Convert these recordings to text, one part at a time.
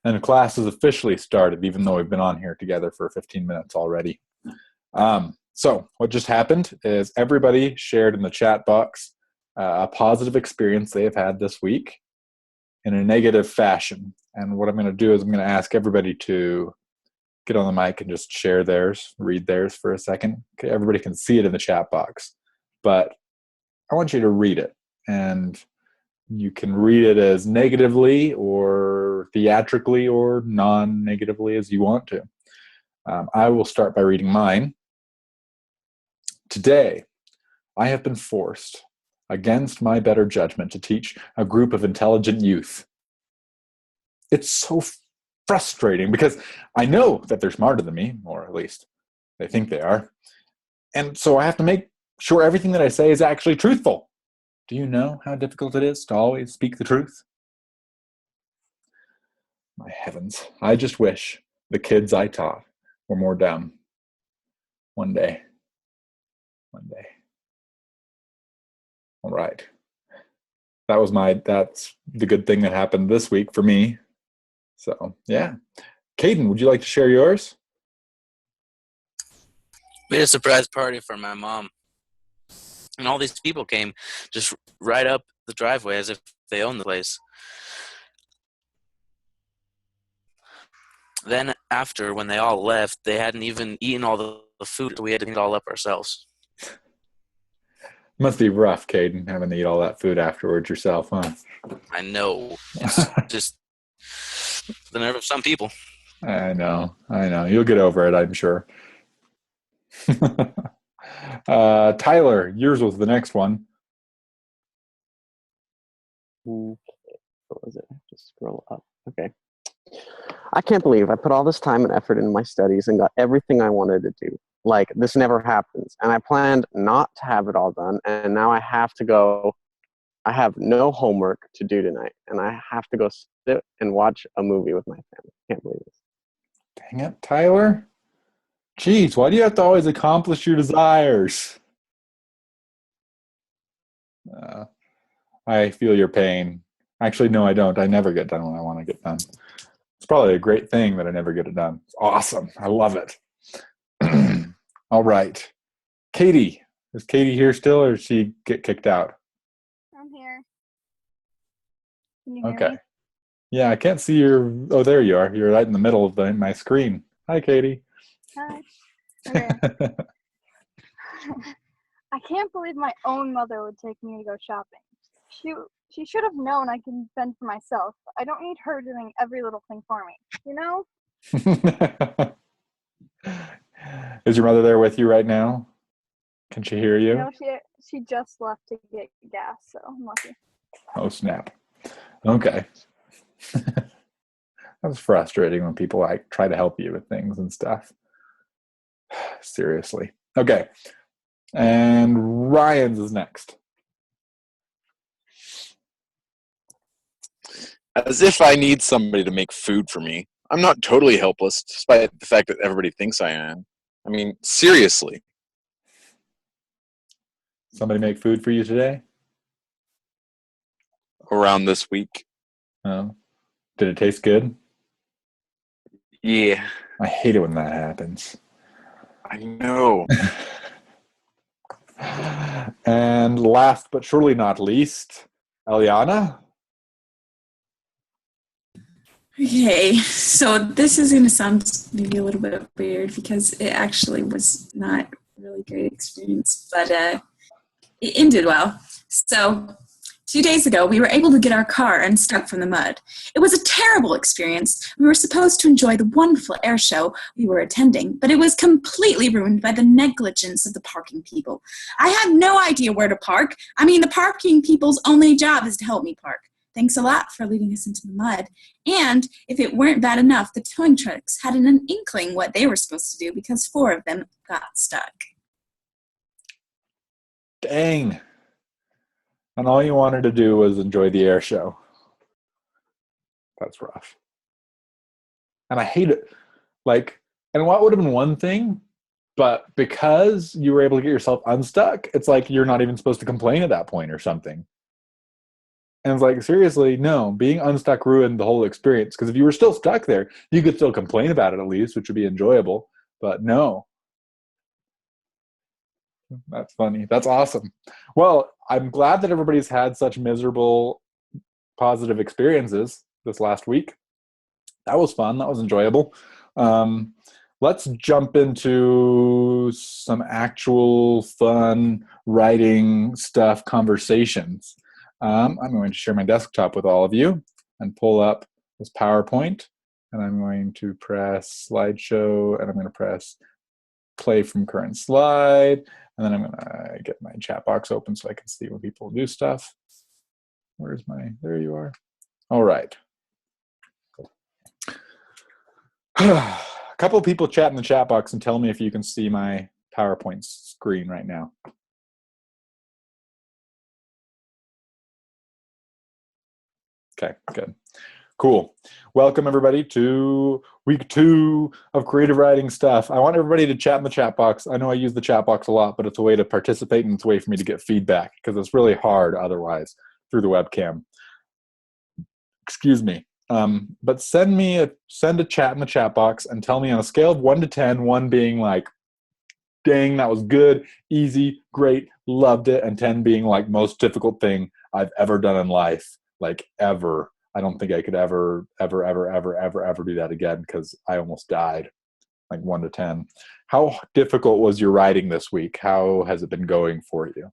And class has officially started, even though we've been on here together for 15 minutes already. So what just happened is everybody shared in the chat box a positive experience they have had this week in a negative fashion. And what I'm going to do is I'm going to ask everybody to get on the mic and just share theirs, read theirs for a second. Okay, everybody can see it in the chat box, but I want you to read it. And you can read it as negatively or theatrically or non-negatively as you want to. I will start by reading mine. Today, I have been forced, against my better judgment, to teach a group of intelligent youth. It's so frustrating because I know that they're smarter than me, or at least they think they are. And so I have to make sure everything that I say is actually truthful. Do you know how difficult it is to always speak the truth? My heavens, I just wish the kids I taught were more dumb. One day. All right. That's the good thing that happened this week for me. So, yeah. Caden, would you like to share yours? We had a surprise party for my mom. And all these people came just right up the driveway as if they owned the place. Then after, when they all left, they hadn't even eaten all the food. We had to clean it all up ourselves. Must be rough, Caden, having to eat all that food afterwards yourself, huh? I know. It's just the nerve of some people. I know. You'll get over it, I'm sure. Tyler, yours was the next one. Okay, what was it? Just scroll up. Okay. I can't believe I put all this time and effort into my studies and got everything I wanted to do. Like, this never happens. And I planned not to have it all done, and now I have to go. I have no homework to do tonight, and I have to go sit and watch a movie with my family. Can't believe this. Dang it, Tyler. Jeez, why do you have to always accomplish your desires? I feel your pain. Actually, no, I don't. I never get done when I want to get done. It's probably a great thing that I never get it done. It's awesome. I love it. All right. Katie. Is Katie here still, or did she get kicked out? I'm here. Can you hear me? Yeah, I can't see your... Oh, there you are. You're right in the middle of my screen. Hi, Katie. Hi. Okay. I can't believe my own mother would take me to go shopping. She should have known I can fend for myself. I don't need her doing every little thing for me, you know? Is your mother there with you right now? Can she hear you? No, she just left to get gas, so I'm lucky. Oh, snap. Okay. That's frustrating when people try to help you with things and stuff. Seriously. Okay. And Ryan's is next. As if I need somebody to make food for me. I'm not totally helpless, despite the fact that everybody thinks I am. I mean, seriously. Somebody make food for you today? Around this week. Oh. Did it taste good? Yeah. I hate it when that happens. I know. And last but surely not least, Eliana. Okay, so this is going to sound maybe a little bit weird because it actually was not a really great experience, but it ended well. So 2 days ago, we were able to get our car unstuck from the mud. It was a terrible experience. We were supposed to enjoy the wonderful air show we were attending, but it was completely ruined by the negligence of the parking people. I had no idea where to park. I mean, the parking people's only job is to help me park. Thanks a lot for leading us into the mud. And if it weren't bad enough, the towing trucks had an inkling what they were supposed to do because 4 of them got stuck. Dang. And all you wanted to do was enjoy the air show. That's rough. And I hate it. And what would have been one thing, but because you were able to get yourself unstuck, it's like you're not even supposed to complain at that point or something. And it's like, seriously, no, being unstuck ruined the whole experience. Because if you were still stuck there, you could still complain about it at least, which would be enjoyable. But no. That's funny. That's awesome. Well, I'm glad that everybody's had such miserable positive experiences this last week. That was fun. That was enjoyable. Let's jump into some actual fun writing stuff conversations. I'm going to share my desktop with all of you and pull up this PowerPoint, and I'm going to press slideshow, and I'm going to press play from current slide, and then I'm going to get my chat box open so I can see when people do stuff. Where's my, there you are. All right. A couple of people chat in the chat box and tell me if you can see my PowerPoint screen right now. Okay, good. Cool. Welcome everybody to week 2 of creative writing stuff. I want everybody to chat in the chat box. I know I use the chat box a lot, but it's a way to participate and it's a way for me to get feedback because it's really hard otherwise through the webcam. Excuse me. But send a chat in the chat box and tell me on a scale of 1 to 10, 1 being like, dang, that was good, easy, great, loved it, and 10 being like most difficult thing I've ever done in life, like ever. I don't think I could ever do that again because I almost died, like 1 to 10. How difficult was your writing this week? How has it been going for you?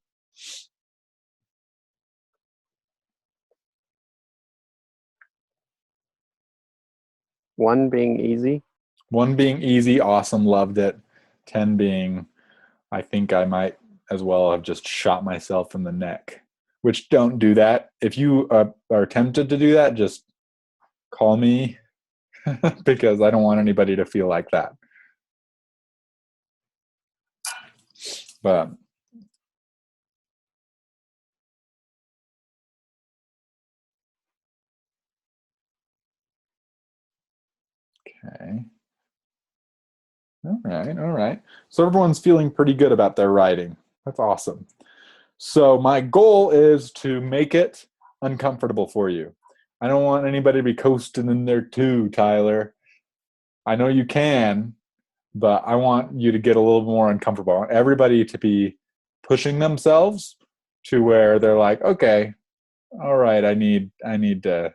One being easy. 1 being easy, awesome, loved it. 10 being, I think I might as well have just shot myself in the neck. Which, don't do that. If you are tempted to do that, just call me because I don't want anybody to feel like that. But okay. All right. So everyone's feeling pretty good about their writing. That's awesome. So my goal is to make it uncomfortable for you. I don't want anybody to be coasting in there too, Tyler. I know you can, but I want you to get a little more uncomfortable. I want everybody to be pushing themselves to where they're like, okay, all right, I need to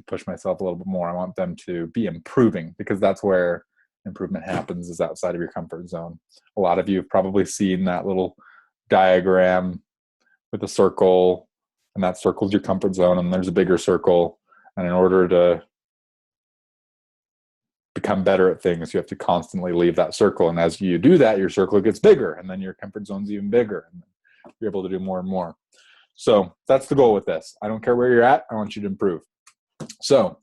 push myself a little bit more. I want them to be improving because that's where improvement happens, is outside of your comfort zone. A lot of you have probably seen that little diagram with a circle, and that circle's your comfort zone, and there's a bigger circle. And in order to become better at things, you have to constantly leave that circle. And as you do that, your circle gets bigger, and then your comfort zone's even bigger, and you're able to do more and more. So that's the goal with this. I don't care where you're at. I want you to improve. So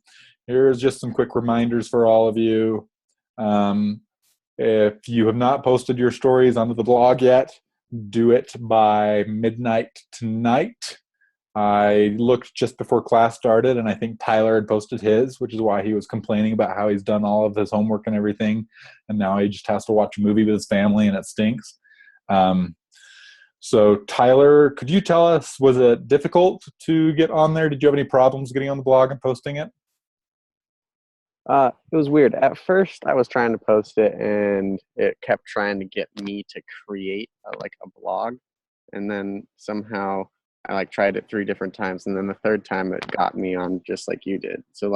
here's just some quick reminders for all of you. If you have not posted your stories onto the blog yet, do it by midnight tonight. I looked just before class started, and I think Tyler had posted his, which is why he was complaining about how he's done all of his homework and everything, and now he just has to watch a movie with his family, and it stinks. So Tyler, could you tell us, was it difficult to get on there? Did you have any problems getting on the blog and posting it? It was weird. At first, I was trying to post it, and it kept trying to get me to create a blog. And then somehow I tried it 3 different times, and then the 3rd time it got me on just like you did. So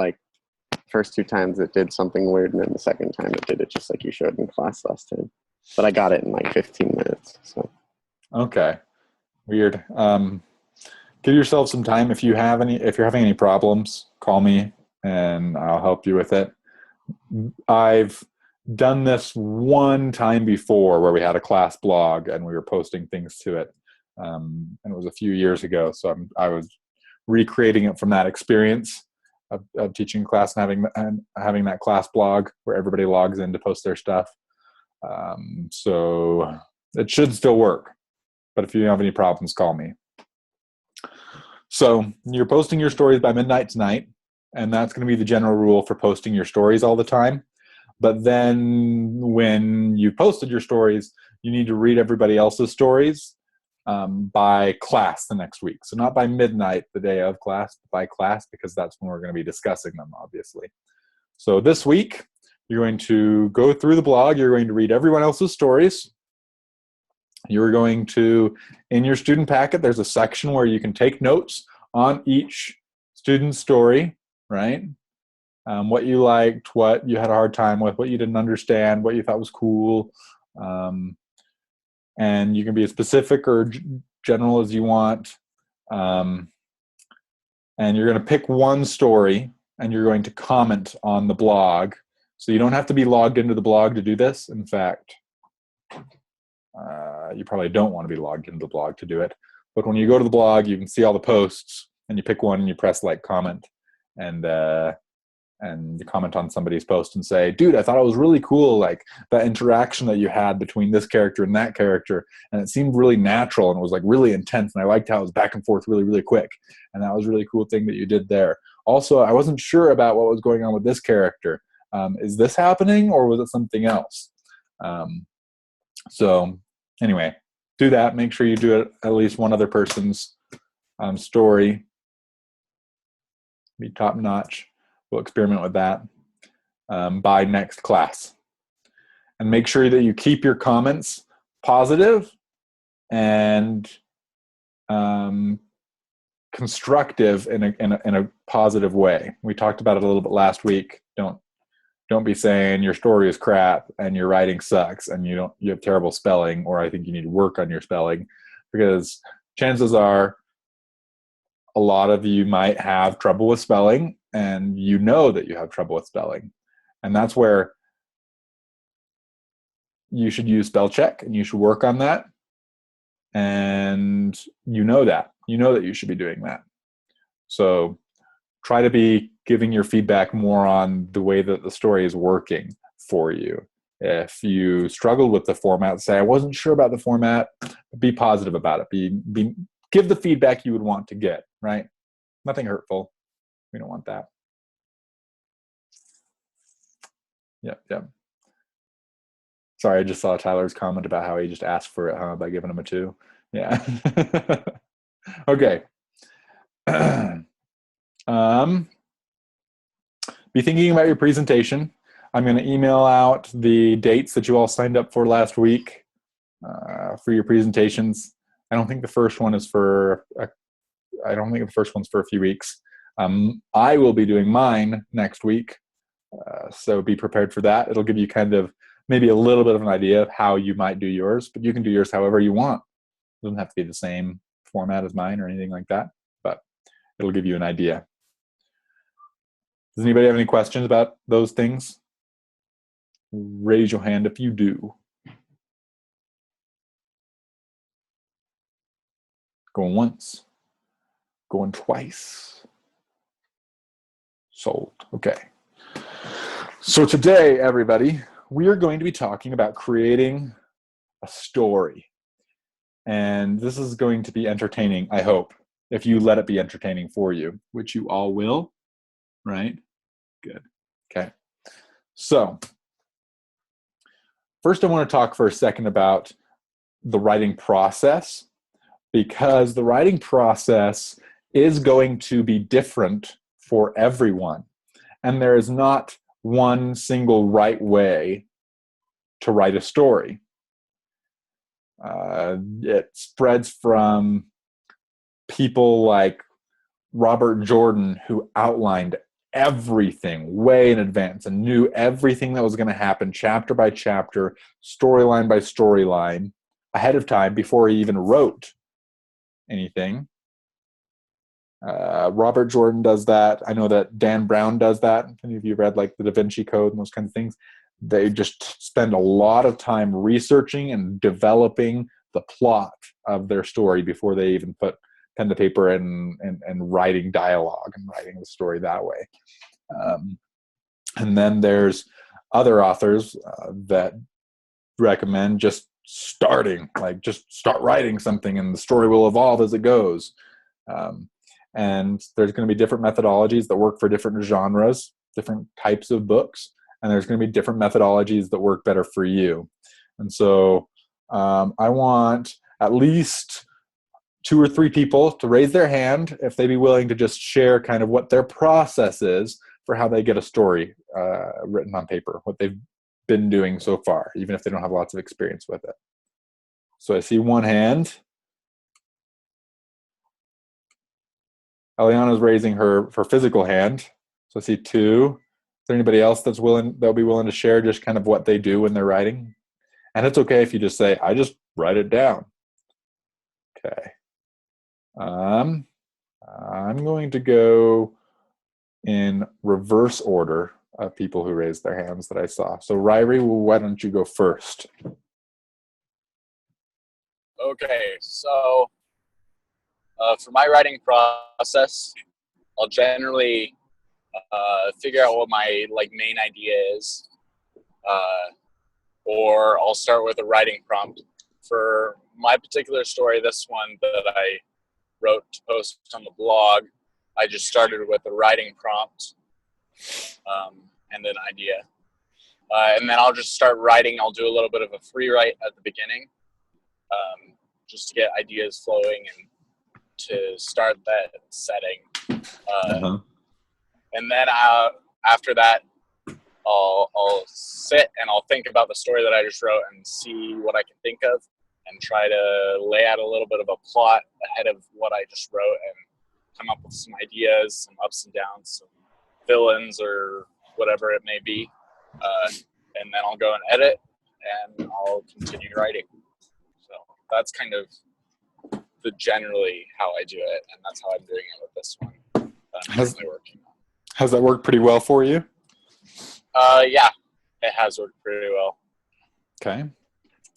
first 2 times it did something weird, and then the 2nd time it did it just like you showed in class last time. But I got it in 15 minutes. So. Okay, weird. Give yourself some time. If you're having any problems, call me and I'll help you with it. I've done this 1 time before where we had a class blog and we were posting things to it. And it was a few years ago. So I was recreating it from that experience of teaching class and having that class blog where everybody logs in to post their stuff. So it should still work. But if you have any problems, call me. So you're posting your stories by midnight tonight, and that's going to be the general rule for posting your stories all the time. But then when you posted your stories, you need to read everybody else's stories by class the next week. So not by midnight the day of class, but by class, because that's when we're going to be discussing them, obviously. So this week, you're going to go through the blog. You're going to read everyone else's stories. You're going to, in your student packet, there's a section where you can take notes on each student's story, right? What you liked, what you had a hard time with, what you didn't understand, what you thought was cool. And you can be as specific or general as you want. And you're going to pick one story and you're going to comment on the blog. So you don't have to be logged into the blog to do this. In fact, you probably don't want to be logged into the blog to do it. But when you go to the blog, you can see all the posts and you pick one and you press like comment and you comment on somebody's post and say, dude, I thought it was really cool, like that interaction that you had between this character and that character, and it seemed really natural and it was like really intense, and I liked how it was back and forth really, really quick, and that was a really cool thing that you did there. Also, I wasn't sure about what was going on with this character. Is this happening or was it something else? So anyway, do that. Make sure you do it at least one other person's story. Be top notch. We'll experiment with that by next class. And make sure that you keep your comments positive and constructive in a positive way. We talked about it a little bit last week. Don't be saying your story is crap and your writing sucks and you have terrible spelling, or I think you need to work on your spelling, because chances are a lot of you might have trouble with spelling, and you know that you have trouble with spelling. And that's where you should use spell check and you should work on that. And you know that you should be doing that. So try to be giving your feedback more on the way that the story is working for you. If you struggle with the format, say, I wasn't sure about the format, be positive about it. Give the feedback you would want to get, right? Nothing hurtful. We don't want that. Yep. Sorry, I just saw Tyler's comment about how he just asked for it, by giving him a 2. Yeah. Okay. Be thinking about your presentation. I'm going to email out the dates that you all signed up for last week for your presentations. I don't think the first one's for a few weeks. I will be doing mine next week, so be prepared for that. It'll give you kind of maybe a little bit of an idea of how you might do yours, but you can do yours however you want. It doesn't have to be the same format as mine or anything like that, but it'll give you an idea. Does anybody have any questions about those things? Raise your hand if you do. Going once, going twice. Sold. Okay. So today, everybody, we are going to be talking about creating a story. And this is going to be entertaining, I hope, if you let it be entertaining for you, which you all will, right? Good. Okay. So first I want to talk for a second about the writing process, because the writing process is going to be different for everyone. And there is not one single right way to write a story. It spreads from people like Robert Jordan, who outlined everything way in advance and knew everything that was going to happen chapter by chapter, storyline by storyline ahead of time before he even wrote anything. Robert Jordan does that. I know that Dan Brown does that. If any of you read like the Da Vinci Code and those kinds of things, they just spend a lot of time researching and developing the plot of their story before they even put pen to paper and writing dialogue and writing the story that way. And then there's other authors that recommend just starting, like just start writing something and the story will evolve as it goes. And there's going to be different methodologies that work for different genres, different types of books, and there's going to be different methodologies that work better for you. And so I want at least 2 or 3 people to raise their hand if they'd be willing to just share kind of what their process is for how they get a story written on paper, what they've been doing so far, even if they don't have lots of experience with it. So I see one hand. Eliana's raising her physical hand. So I see 2. Is there anybody else that'll be willing to share just kind of what they do when they're writing? And it's okay if you just say, I just write it down. Okay. I'm going to go in reverse order of people who raised their hands that I saw. So Ryrie, why don't you go first? Okay, so for my writing process, I'll generally figure out what my main idea is, or I'll start with a writing prompt. For my particular story, this one that I wrote to post on the blog, I just started with a writing prompt and an idea. And then I'll just start writing. I'll do a little bit of a free write at the beginning, just to get ideas flowing and to start that setting. And then after that, I'll sit and I'll think about the story that I just wrote and see what I can think of and try to lay out a little bit of a plot ahead of what I just wrote and come up with some ideas, some ups and downs, some villains or whatever it may be. And then I'll go and edit and I'll continue writing. So that's kind of generally how I do it, and that's how I'm doing it with this one that I'm currently working on. Has that worked pretty well for you? Yeah, it has worked pretty well. Okay.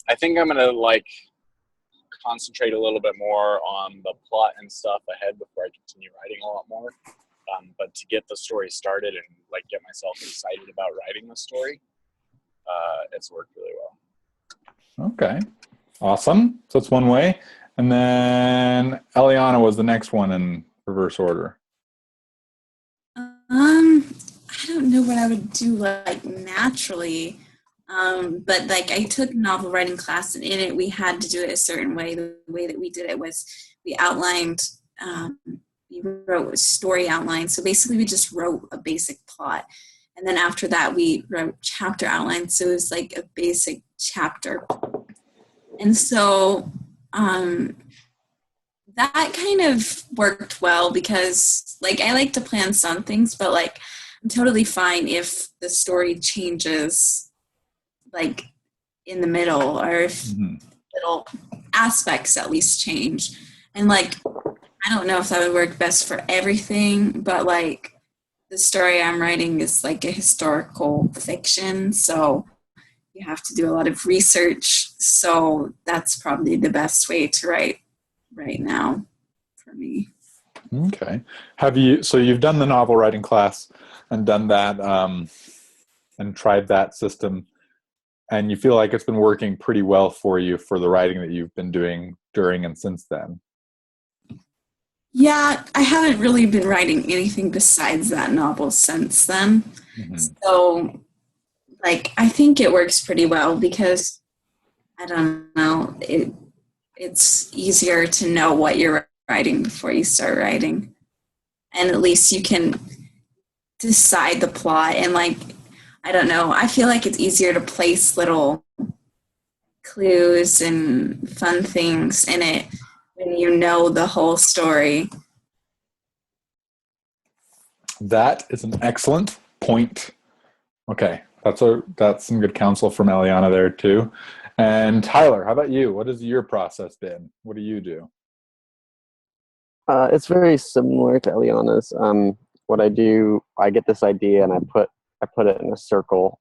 I think I'm gonna concentrate a little bit more on the plot and stuff ahead before I continue writing a lot more. But to get the story started and get myself excited about writing the story, it's worked really well. Okay. Awesome. So that's one way. And then Eliana was the next one in reverse order. I don't know what I would do naturally. But I took novel writing class, and in it we had to do it a certain way. The way that we did it was we outlined, we wrote a story outline. So basically we just wrote a basic plot. And then after that we wrote chapter outlines. So it was a basic chapter. And so that kind of worked well because I like to plan some things, but I'm totally fine if the story changes in the middle, or if little aspects at least change. And I don't know if that would work best for everything, but the story I'm writing is a historical fiction, so you have to do a lot of research. So that's probably the best way to write right now for me. Okay. So you've done the novel writing class and done that and tried that system, and you feel like it's been working pretty well for you for the writing that you've been doing during and since then? Yeah, I haven't really been writing anything besides that novel since then. Mm-hmm. So, I think it works pretty well because, I don't know, it's easier to know what you're writing before you start writing. And at least you can decide the plot and I don't know, I feel like it's easier to place little clues and fun things in it when you know the whole story. That is an excellent point. Okay, that's some good counsel from Eliana there too. And Tyler, how about you? What has your process been? What do you do? It's very similar to Eliana's. What I do, I get this idea and I put it in a circle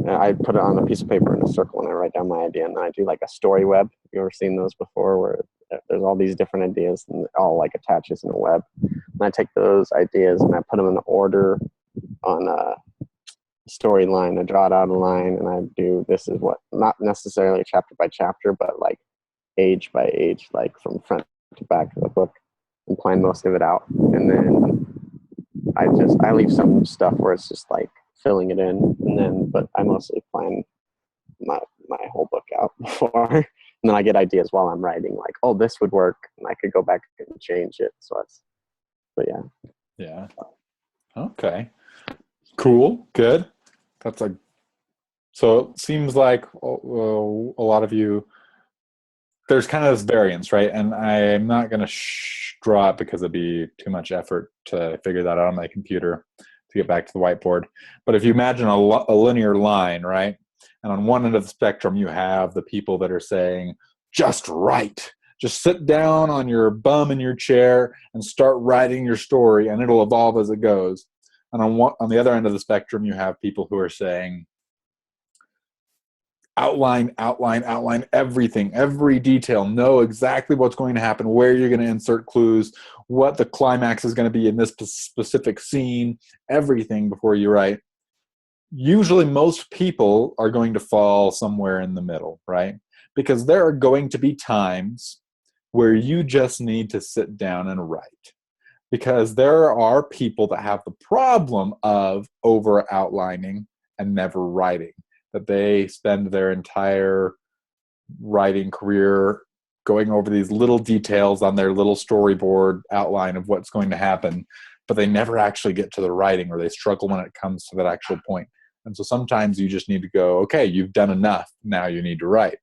I put it on a piece of paper in a circle and I write down my idea, and then I do a story web. Have you ever seen those before, where there's all these different ideas and it all attaches in a web? And I take those ideas and I put them in order on a storyline. I draw it out a line and I do, this is what, not necessarily chapter by chapter, but age by age, from front to back of the book, and plan most of it out. And then I leave some stuff where it's just filling it in, and then but I mostly plan my whole book out before, and And then I get ideas while I'm writing, like, oh, this would work, and I could go back and change it. But yeah. Yeah. Okay. Cool. Good. That's like, so it seems like a lot of you, there's kind of this variance, right? And I'm not going to draw it because it'd be too much effort to figure that out on my computer to get back to the whiteboard. But if you imagine a linear line, right? And on one end of the spectrum, you have the people that are saying, just write. Just sit down on your bum in your chair and start writing your story, and it'll evolve as it goes. And on the other end of the spectrum, you have people who are saying, outline everything, every detail, know exactly what's going to happen, where you're going to insert clues, what the climax is going to be in this specific scene, everything before you write. Usually most people are going to fall somewhere in the middle, right? Because there are going to be times where you just need to sit down and write. Because there are people that have the problem of over outlining and never writing. That they spend their entire writing career going over these little details on their little storyboard outline of what's going to happen, but they never actually get to the writing, or they struggle when it comes to that actual point. And so sometimes you just need to go, okay, you've done enough, now you need to write.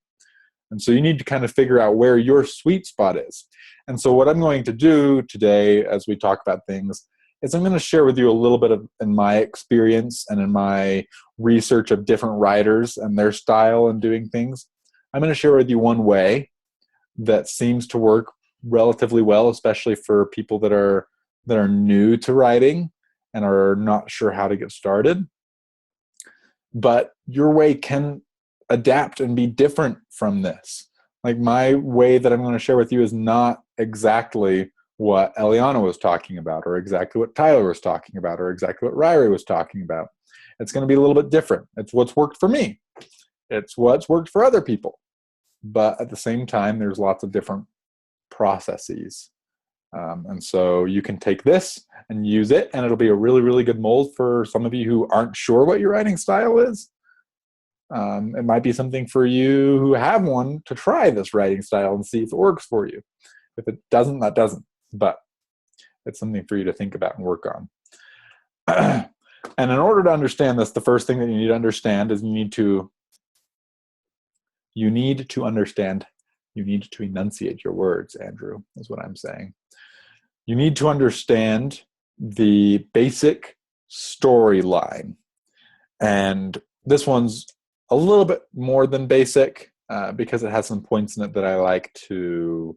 And so you need to kind of figure out where your sweet spot is. And so what I'm going to do today as we talk about things is I'm going to share with you a little bit of in my experience and in my research of different writers and their style and doing things. I'm going to share with you one way that seems to work relatively well, especially for people that are new to writing and are not sure how to get started. But your way can adapt and be different from this. Like my way that I'm going to share with you is not exactly what Eliana was talking about, or exactly what Tyler was talking about, or exactly what Ryrie was talking about. It's going to be a little bit different. It's what's worked for me. It's what's worked for other people. But at the same time, there's lots of different processes. And so you can take this and use it, and it'll be a really, really good mold for some of you who aren't sure what your writing style is. It might be something for you who have one to try this writing style and see if it works for you. If it doesn't, that doesn't. But it's something for you to think about and work on. And in order to understand this, the first thing that you need to understand is you need to enunciate your words, Andrew, is what I'm saying. You need to understand the basic storyline. And this one's a little bit more than basic because it has some points in it that I like to,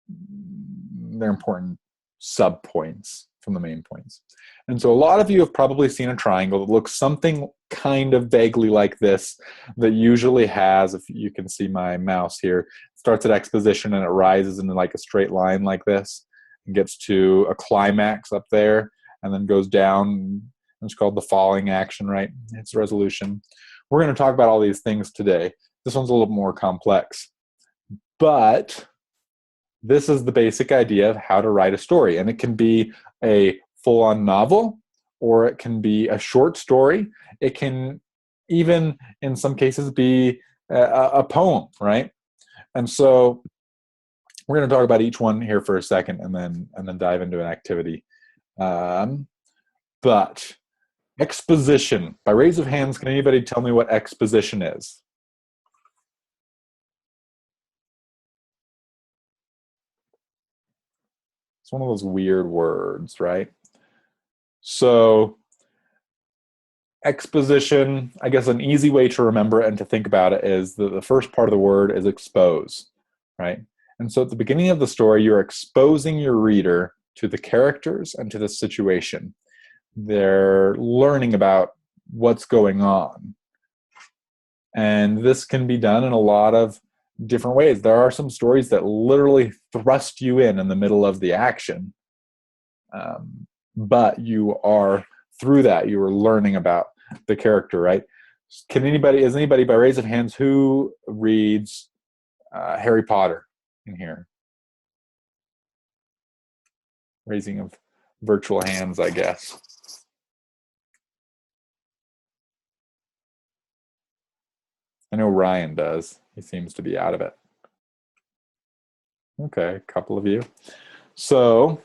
they're important sub-points from the main points. And so a lot of you have probably seen a triangle that looks something kind of vaguely like this, that usually has, if you can see my mouse here, it starts at exposition and it rises into like a straight line like this and gets to a climax up there and then goes down. It's called the falling action, right? It's resolution. We're going to talk about all these things today. This one's a little more complex, but this is the basic idea of how to write a story. And it can be a full-on novel, or it can be a short story. It can even, in some cases, be a poem, right? And so we're going to talk about each one here for a second and then dive into an activity. But exposition. By raise of hands, can anybody tell me what exposition is? It's one of those weird words, right? So exposition, I guess an easy way to remember and to think about it is the first part of the word is expose, right? And so at the beginning of the story, you're exposing your reader to the characters and to the situation. They're learning about what's going on. And this can be done in a lot of different ways. There are some stories that literally thrust you in the middle of the action. But you are, through that, you are learning about the character, right? Is anybody by raise of hands who reads Harry Potter in here? Raising of virtual hands, I guess. I know Ryan does. He seems to be out of it. Okay, a couple of you. So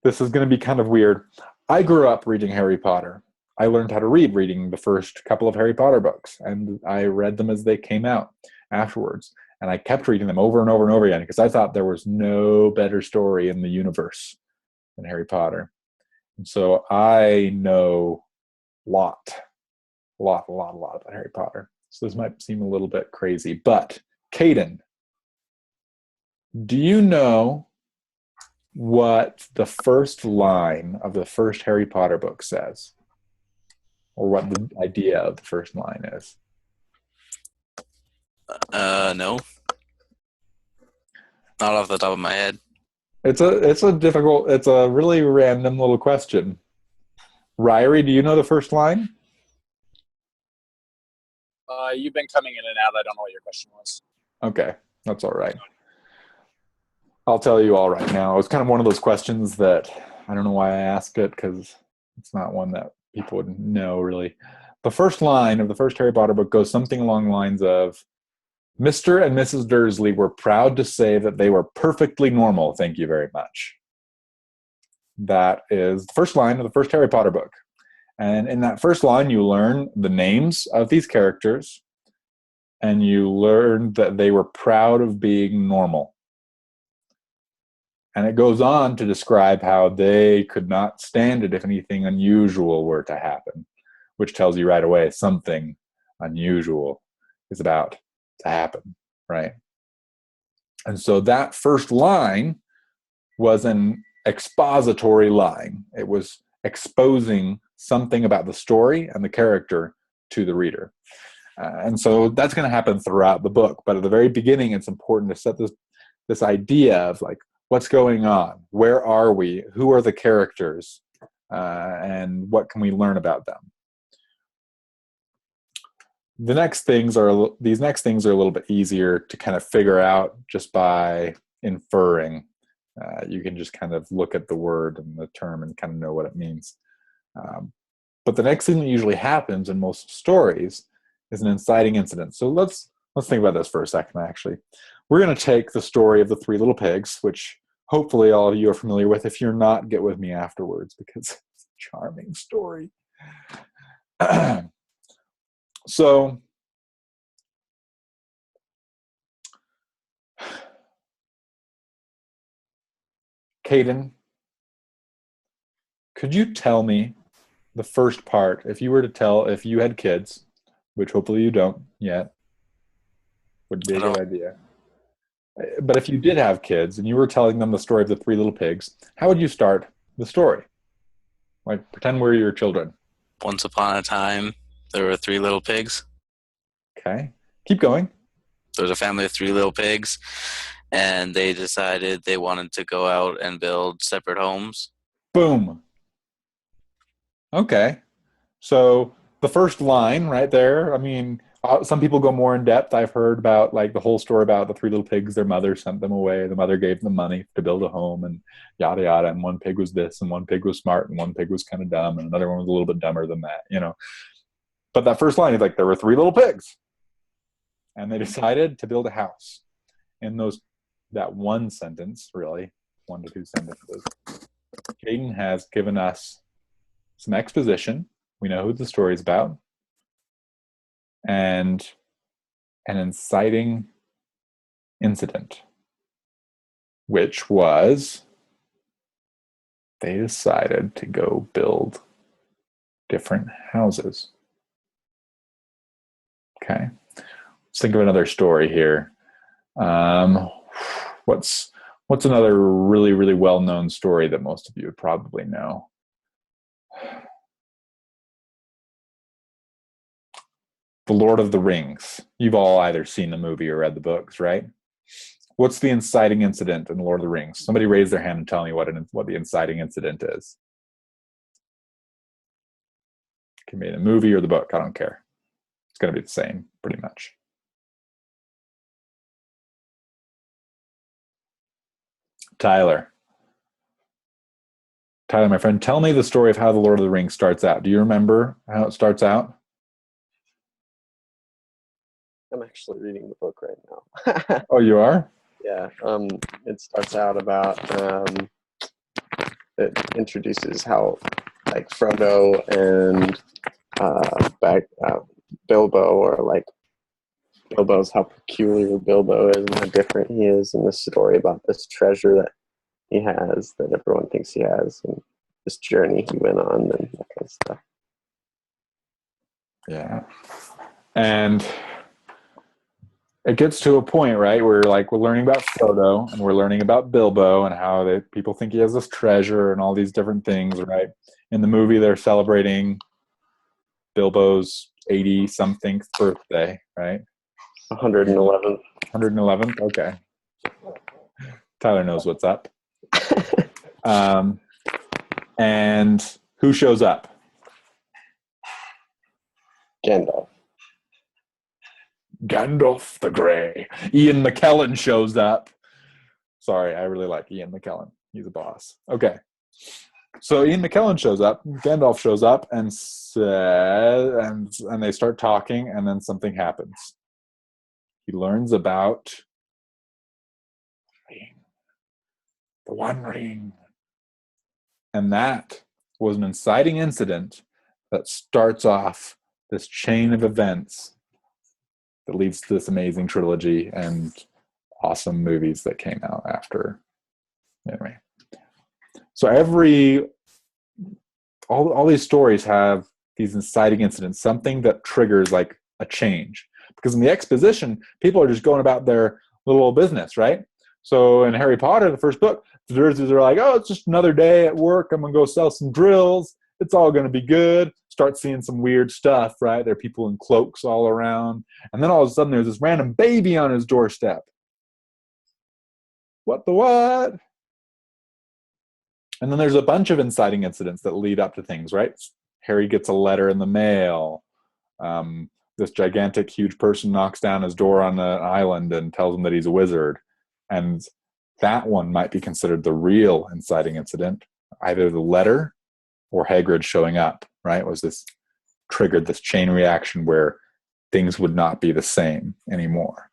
this is going to be kind of weird. I grew up reading Harry Potter. I learned how to read reading the first couple of Harry Potter books, and I read them as they came out afterwards. And I kept reading them over and over and over again because I thought there was no better story in the universe than Harry Potter. And so I know a lot about Harry Potter. So this might seem a little bit crazy, but Caden, do you know what the first line of the first Harry Potter book says? Or what the idea of the first line is? No. Not off the top of my head. It's a really random little question. Ryrie, do you know the first line? You've been coming in and out. I don't know what your question was. Okay, that's all right. I'll tell you all right now. It's kind of one of those questions that I don't know why I asked it, because it's not one that people would know really. The first line of the first Harry Potter book goes something along the lines of, Mr. and Mrs. Dursley were proud to say that they were perfectly normal, thank you very much. That is the first line of the first Harry Potter book. And in that first line, you learn the names of these characters, and you learn that they were proud of being normal. And it goes on to describe how they could not stand it if anything unusual were to happen, which tells you right away something unusual is about to happen, right? And so that first line was an expository line. It was exposing something about the story and the character to the reader. And so that's going to happen throughout the book. But at the very beginning, it's important to set this idea of like, what's going on? Where are we? Who are the characters? And what can we learn about them? These next things are a little bit easier to kind of figure out just by inferring. You can just kind of look at the word and the term and kind of know what it means. But the next thing that usually happens in most stories is an inciting incident. So let's think about this for a second, actually. We're going to take the story of the Three Little Pigs, which hopefully all of you are familiar with. If you're not, get with me afterwards because it's a charming story. So, Caden, could you tell me the first part, if you had kids, which hopefully you don't yet, would be a good idea. But if you did have kids and you were telling them the story of the Three Little Pigs, how would you start the story? Like, pretend we're your children. Once upon a time, there were 3 little pigs. Okay. Keep going. There was a family of 3 little pigs, and they decided they wanted to go out and build separate homes. Boom. Okay. So the first line right there, I mean, some people go more in depth. I've heard about like the whole story about the 3 little pigs. Their mother sent them away. The mother gave them money to build a home and yada, yada. And one pig was this and one pig was smart and one pig was kind of dumb and another one was a little bit dumber than that, you know. But that first line is like, there were 3 little pigs and they decided to build a house. In that one sentence, really, 1 to 2 sentences, Caden has given us some exposition. We know who the story is about. And an inciting incident, which was they decided to go build different houses. Okay. Let's think of another story here. What's another really, really well-known story that most of you would probably know? The Lord of the Rings. You've all either seen the movie or read the books, right? What's the inciting incident in The Lord of the Rings? Somebody raise their hand and tell me what the inciting incident is. It can be in the movie or the book. I don't care. It's going to be the same, pretty much. Tyler, my friend, tell me the story of how The Lord of the Rings starts out. Do you remember how it starts out? actually reading the book right now. Oh, you are? Yeah. It starts out about it introduces how like Frodo and Bilbo are like Bilbo's how peculiar Bilbo is and how different he is in this story about this treasure that he has that everyone thinks he has and this journey he went on and that kind of stuff. Yeah. And it gets to a point, right, where like we're learning about Frodo and we're learning about Bilbo and how people think he has this treasure and all these different things, right? In the movie, they're celebrating Bilbo's 80-something birthday, right? 111. 111th? Okay. Tyler knows what's up. And who shows up? Gandalf the Grey. Ian McKellen shows up. Sorry, I really like Ian McKellen. He's a boss. Okay. So Ian McKellen shows up, Gandalf shows up and says, and they start talking, and then something happens. He learns about the One Ring. And that was an inciting incident that starts off this chain of events that leads to this amazing trilogy and awesome movies that came out after. Anyway. So all these stories have these inciting incidents, something that triggers like a change. Because in the exposition, people are just going about their little business, right? So in Harry Potter, the first book, the Dursleys are like, oh, it's just another day at work. I'm going to go sell some drills. It's all going to be good. Start seeing some weird stuff, right? There are people in cloaks all around. And then all of a sudden there's this random baby on his doorstep. What the what? And then there's a bunch of inciting incidents that lead up to things, right? Harry gets a letter in the mail. This gigantic, huge person knocks down his door on an island and tells him that he's a wizard. And that one might be considered the real inciting incident. Either the letter or Hagrid showing up, right? Triggered this chain reaction where things would not be the same anymore.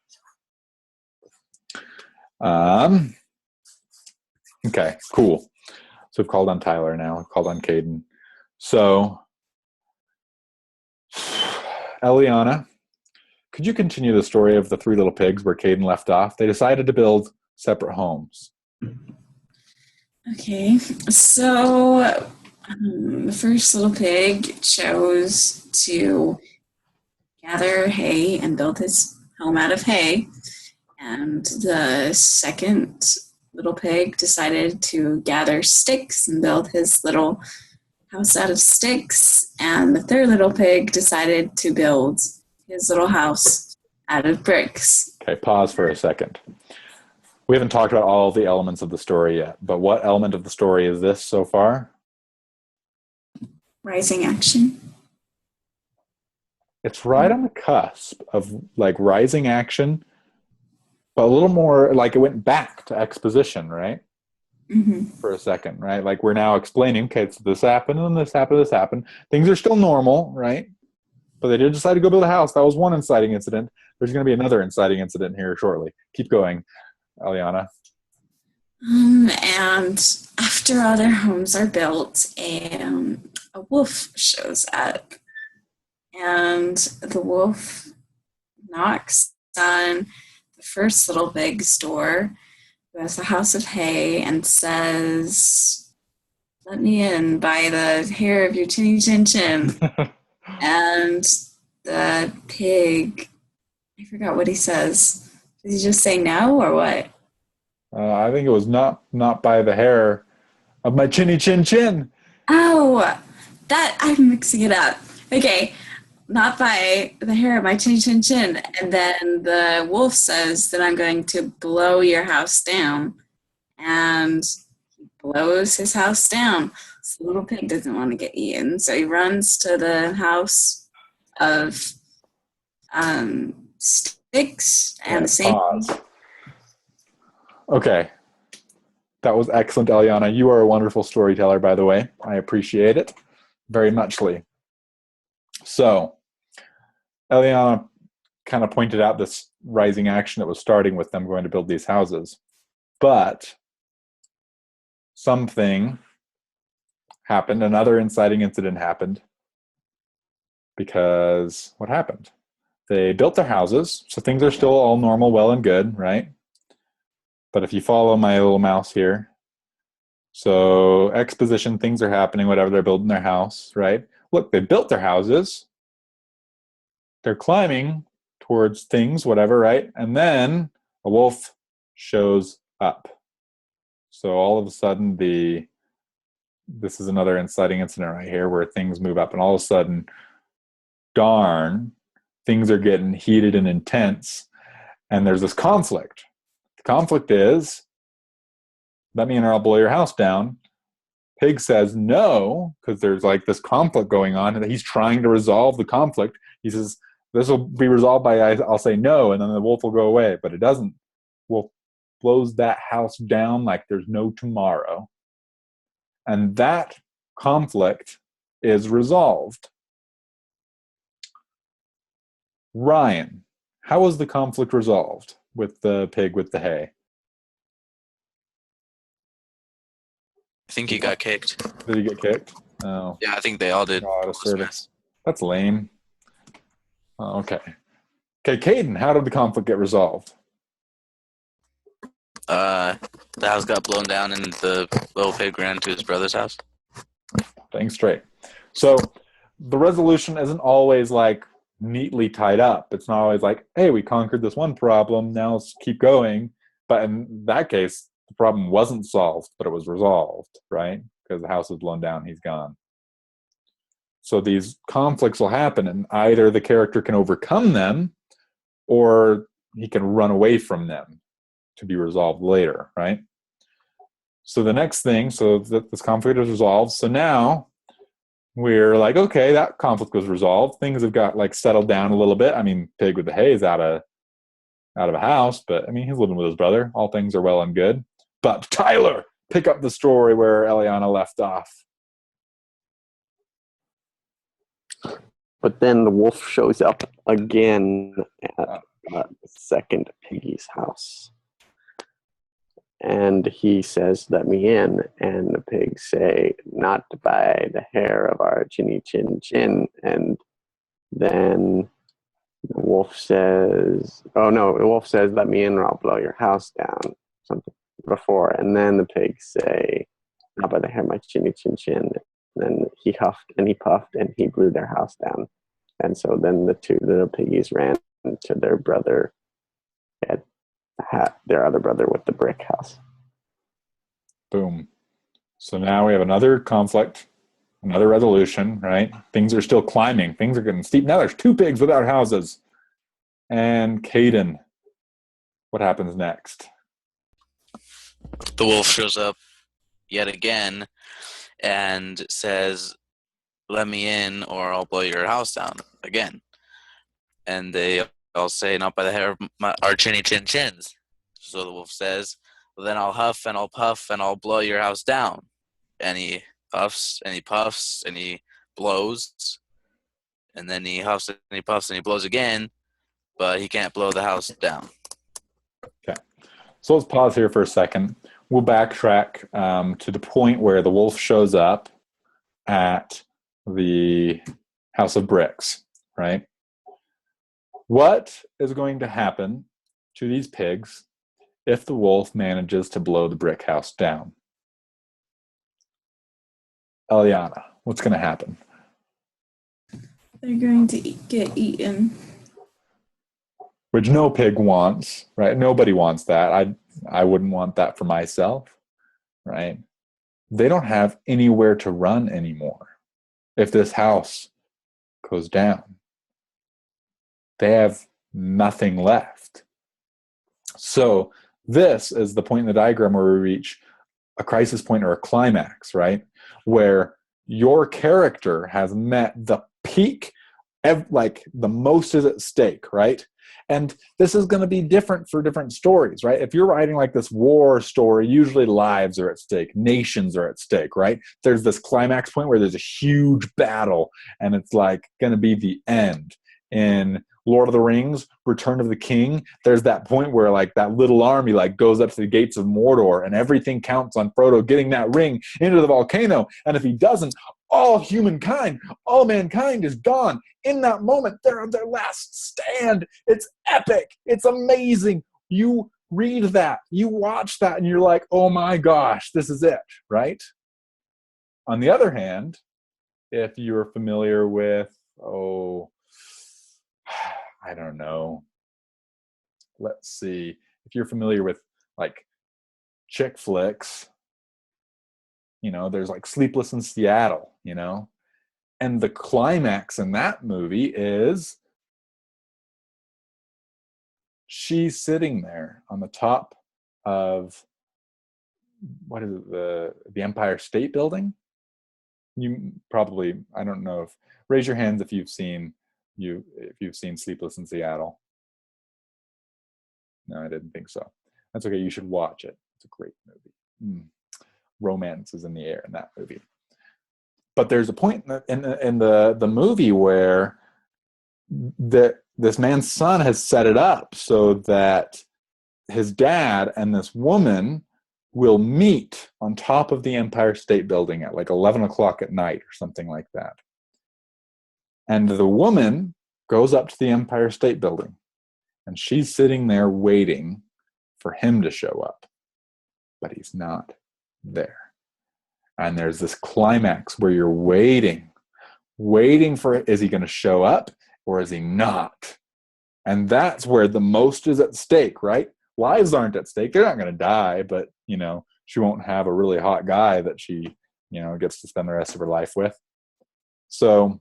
Okay, cool. So we've called on Tyler now. We've called on Caden. So, Eliana, could you continue the story of the Three Little Pigs where Caden left off? They decided to build separate homes. Okay, so the first little pig chose to gather hay and build his home out of hay. And the second little pig decided to gather sticks and build his little house out of sticks. And the third little pig decided to build his little house out of bricks. Okay, pause for a second. We haven't talked about all the elements of the story yet, but what element of the story is this so far? Rising action. It's right on the cusp of like rising action, but a little more like it went back to exposition, right? Mm-hmm. For a second, right? Like we're now explaining, okay, so this happened and this happened, this happened. Things are still normal, right? But they did decide to go build a house. That was one inciting incident. There's going to be another inciting incident here shortly. Keep going, Eliana. And after all their homes are built, a wolf shows up. And the wolf knocks on the first little pig's door, who has a house of hay, and says, "Let me in by the hair of your chinny chin chin." And the pig, I forgot what he says. Did he just say no or what? I think it was not by the hair of my chinny chin chin. Oh, that I'm mixing it up. Okay, not by the hair of my chin chin chin. And then the wolf says that I'm going to blow your house down. And he blows his house down. So the little pig doesn't want to get eaten. So he runs to the house of sticks and the same. Pause. Okay. That was excellent, Eliana. You are a wonderful storyteller, by the way. I appreciate it very muchly. So, Eliana kind of pointed out this rising action that was starting with them going to build these houses. But something happened, another inciting incident happened, because what happened? They built their houses, so things are still all normal, well and good, right? But if you follow my little mouse here, so exposition, things are happening, whatever, they're building their house, right? Look, they built their houses. They're climbing towards things, whatever, right? And then a wolf shows up. So all of a sudden, this is another inciting incident right here where things move up, and all of a sudden, darn, things are getting heated and intense, and there's this conflict. The conflict is, let me in or I'll blow your house down. Pig says no, because there's like this conflict going on, and he's trying to resolve the conflict. He says, this will be resolved by I'll say no, and then the wolf will go away. But it doesn't. Wolf blows that house down like there's no tomorrow. And that conflict is resolved. Ryan, how was the conflict resolved with the pig with the hay? I think he got kicked. Did he get kicked? Oh. Yeah, I think they all did. Out of service. That's lame. Oh, okay. Okay, Caden, how did the conflict get resolved? The house got blown down and the little pig ran to his brother's house. Dang straight. So the resolution isn't always like neatly tied up. It's not always like, hey, we conquered this one problem, now let's keep going. But in that case, the problem wasn't solved, but it was resolved, right? Because the house was blown down, he's gone. So these conflicts will happen, and either the character can overcome them or he can run away from them to be resolved later, right? So the next thing, so that this conflict is resolved. So now we're like, okay, that conflict was resolved. Things have got like settled down a little bit. I mean, pig with the hay is out of a house, but I mean, he's living with his brother. All things are well and good. But Tyler, pick up the story where Eliana left off. But then the wolf shows up again at second Piggy's house. And he says, let me in. And the pigs say, not by the hair of our chinny chin chin. And then the wolf says, let me in or I'll blow your house down. Something before. And then the pigs say, not by the hair of my chinny chin chin. Then he huffed and he puffed and he blew their house down. And so then the two little piggies ran to their brother, their other brother with the brick house. Boom. So now we have another conflict, another resolution, right? Things are still climbing. Things are getting steep. Now there's two pigs without houses. And Caden, what happens next? The wolf shows up yet again and says, let me in or I'll blow your house down again. And they all say, not by the hair of our chinny chin chins. So the wolf says, well, then I'll huff and I'll puff and I'll blow your house down. And he huffs and he puffs and he blows. And then he huffs and he puffs and he blows again, but he can't blow the house down. Okay. So let's pause here for a second. We'll backtrack to the point where the wolf shows up at the House of Bricks, right? What is going to happen to these pigs if the wolf manages to blow the brick house down? Eliana, what's going to happen? They're going to get eaten. Which no pig wants, right? Nobody wants that. I wouldn't want that for myself, right? They don't have anywhere to run anymore. If this house goes down, they have nothing left. So this is the point in the diagram where we reach a crisis point or a climax, right? Where your character has met the peak, like the most is at stake, right? And this is going to be different for different stories, right? If you're writing like this war story, usually lives are at stake, nations are at stake, right? There's this climax point where there's a huge battle and it's like going to be the end. In Lord of the Rings, Return of the King, there's that point where like that little army like goes up to the gates of Mordor and everything counts on Frodo getting that ring into the volcano. And if he doesn't, all humankind, all mankind is gone. In that moment, they're on their last stand. It's epic. It's amazing. You read that, you watch that, and you're like, oh my gosh, this is it, right? On the other hand, if you're familiar with, I don't know, let's see, if you're familiar with like chick flicks, there's like Sleepless in Seattle, and the climax in that movie is she's sitting there on the top of, what is it, the Empire State Building? You probably, I don't know if, raise your hands if you've seen Sleepless in Seattle. No, I didn't think so. That's okay. You should watch it. It's a great movie. Romance is in the air in that movie. But there's a point in the movie where this man's son has set it up so that his dad and this woman will meet on top of the Empire State Building at like 11 o'clock at night or something like that. And the woman goes up to the Empire State Building and she's sitting there waiting for him to show up, but he's not there. And there's this climax where you're waiting for, is he going to show up or is he not? And that's where the most is at stake, right? Lives aren't at stake. They're not going to die, but, she won't have a really hot guy that she, gets to spend the rest of her life with. So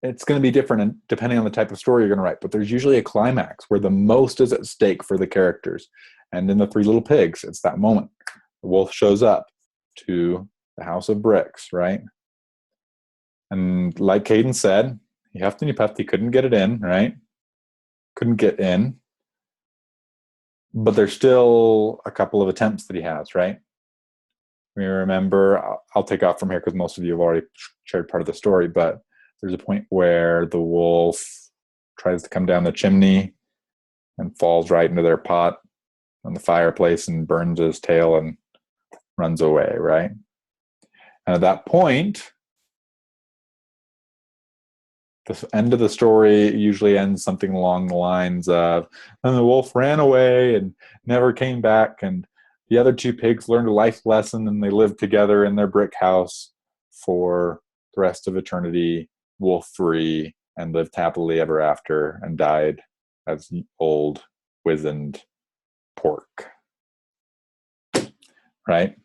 it's going to be different depending on the type of story you're going to write, but there's usually a climax where the most is at stake for the characters. And in The Three Little Pigs, it's that moment. The wolf shows up to the house of bricks, right? And like Caden said, he huffed and he puffed, he couldn't get it in, right? Couldn't get in. But there's still a couple of attempts that he has, right? We remember, I'll take off from here because most of you have already shared part of the story, but there's a point where the wolf tries to come down the chimney and falls right into their pot on the fireplace and burns his tail and runs away, right? And at that point, the end of the story usually ends something along the lines of, and the wolf ran away and never came back, and the other two pigs learned a life lesson and they lived together in their brick house for the rest of eternity, wolf-free, and lived happily ever after and died as old, wizened pork. Right?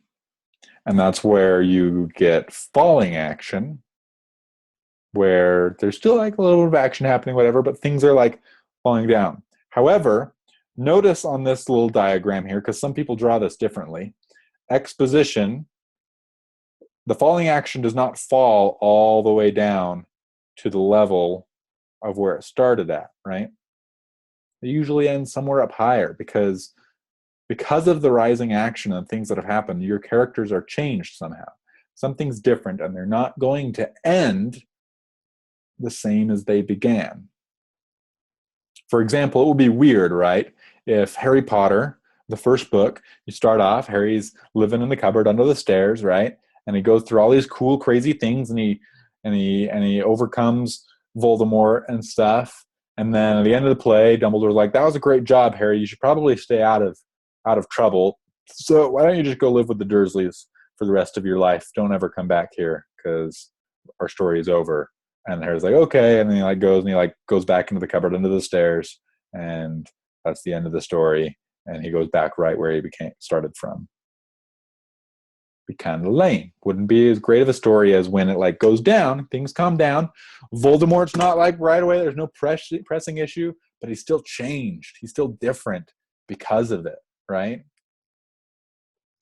And that's where you get falling action, where there's still like a little bit of action happening, whatever, but things are like falling down. However, notice on this little diagram here, because some people draw this differently, exposition, the falling action does not fall all the way down to the level of where it started at, right? It usually ends somewhere up higher because of the rising action and things that have happened, your characters are changed somehow. Something's different, and they're not going to end the same as they began. For example, it would be weird, right? If Harry Potter, the first book, you start off, Harry's living in the cupboard under the stairs, right? And he goes through all these cool, crazy things, and he overcomes Voldemort and stuff. And then at the end of the play, Dumbledore's like, "That was a great job, Harry. You should probably stay out of trouble. So why don't you just go live with the Dursleys for the rest of your life? Don't ever come back here because our story is over." And Harry's like, "Okay," and then he goes back into the cupboard under the stairs, and that's the end of the story. And he goes back right where he started from. Be kind of lame. Wouldn't be as great of a story as when it goes down, things calm down. Voldemort's not right away. There's no pressing issue, but he's still changed. He's still different because of it, right?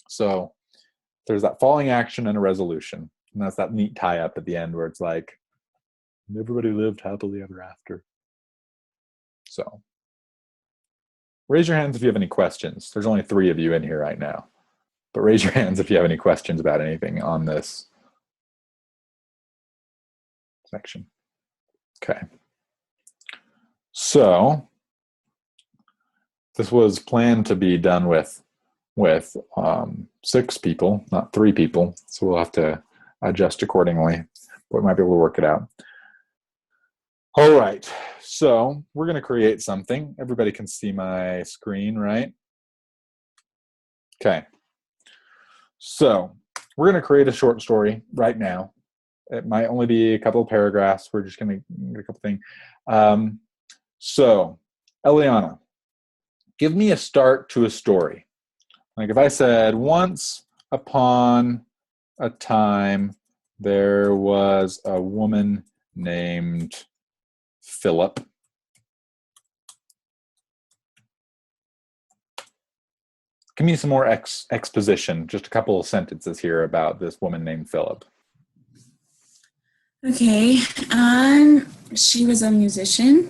So there's that falling action and a resolution, and that's that neat tie-up at the end where it's like, everybody lived happily ever after. So raise your hands if you have any questions. There's only 3 of you in here right now. But raise your hands if you have any questions about anything on this section. Okay. So this was planned to be done with 6 people, not 3 people. So we'll have to adjust accordingly, but we might be able to work it out. All right. So we're going to create something. Everybody can see my screen, right? Okay. So we're going to create a short story right now. It might only be a couple of paragraphs. We're just going to get a couple things. So, Eliana, give me a start to a story. Like if I said, once upon a time, there was a woman named Philip. Give me some more exposition, just a couple of sentences here about this woman named Philip. Okay. She was a musician.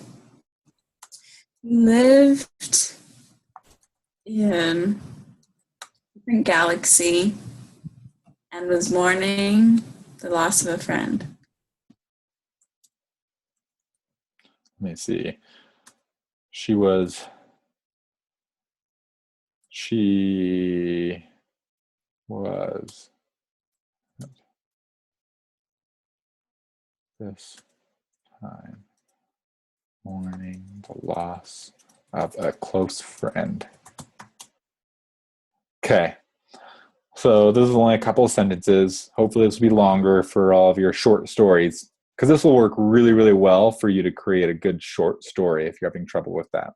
Lived in a different galaxy and was mourning the loss of a friend. Let me see. She was this time mourning the loss of a close friend. Okay. So this is only a couple of sentences. Hopefully this will be longer for all of your short stories, because this will work really, really well for you to create a good short story if you're having trouble with that,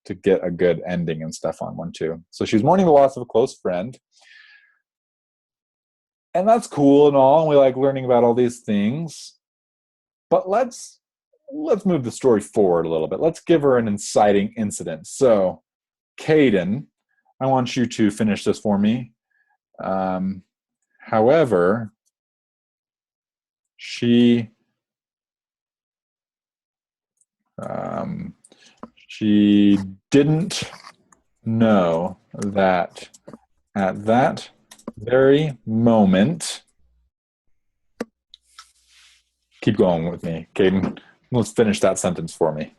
to get a good ending and stuff on one too. So she's mourning the loss of a close friend. And that's cool and all, and we like learning about all these things. But let's move the story forward a little bit. Let's give her an inciting incident. So, Caden, I want you to finish this for me. However, she didn't know that at that very moment. Keep going with me, Caden. Let's finish that sentence for me.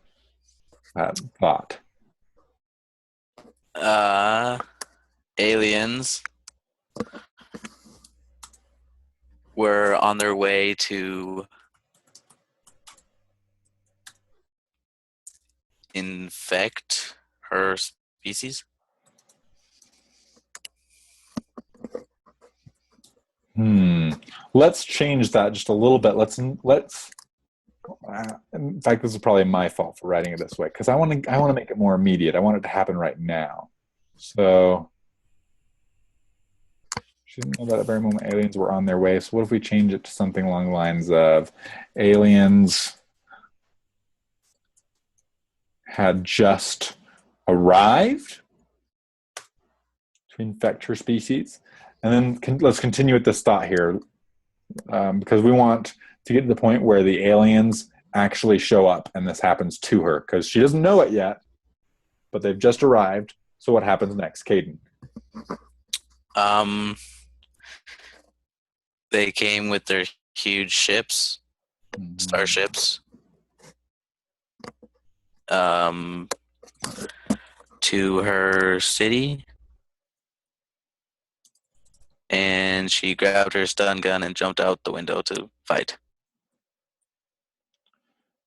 That thought. Aliens were on their way to infect her species. Let's change that just a little bit. Let's. In fact, this is probably my fault for writing it this way, because I want to make it more immediate. I want it to happen right now. So she didn't know that at the very moment aliens were on their way. So what if we change it to something along the lines of aliens had just arrived to infect her species? And then let's continue with this thought here, because we want to get to the point where the aliens actually show up and this happens to her, because she doesn't know it yet, but they've just arrived. So what happens next, Caden? They came with their huge ships, starships, to her city, and she grabbed her stun gun and jumped out the window to fight.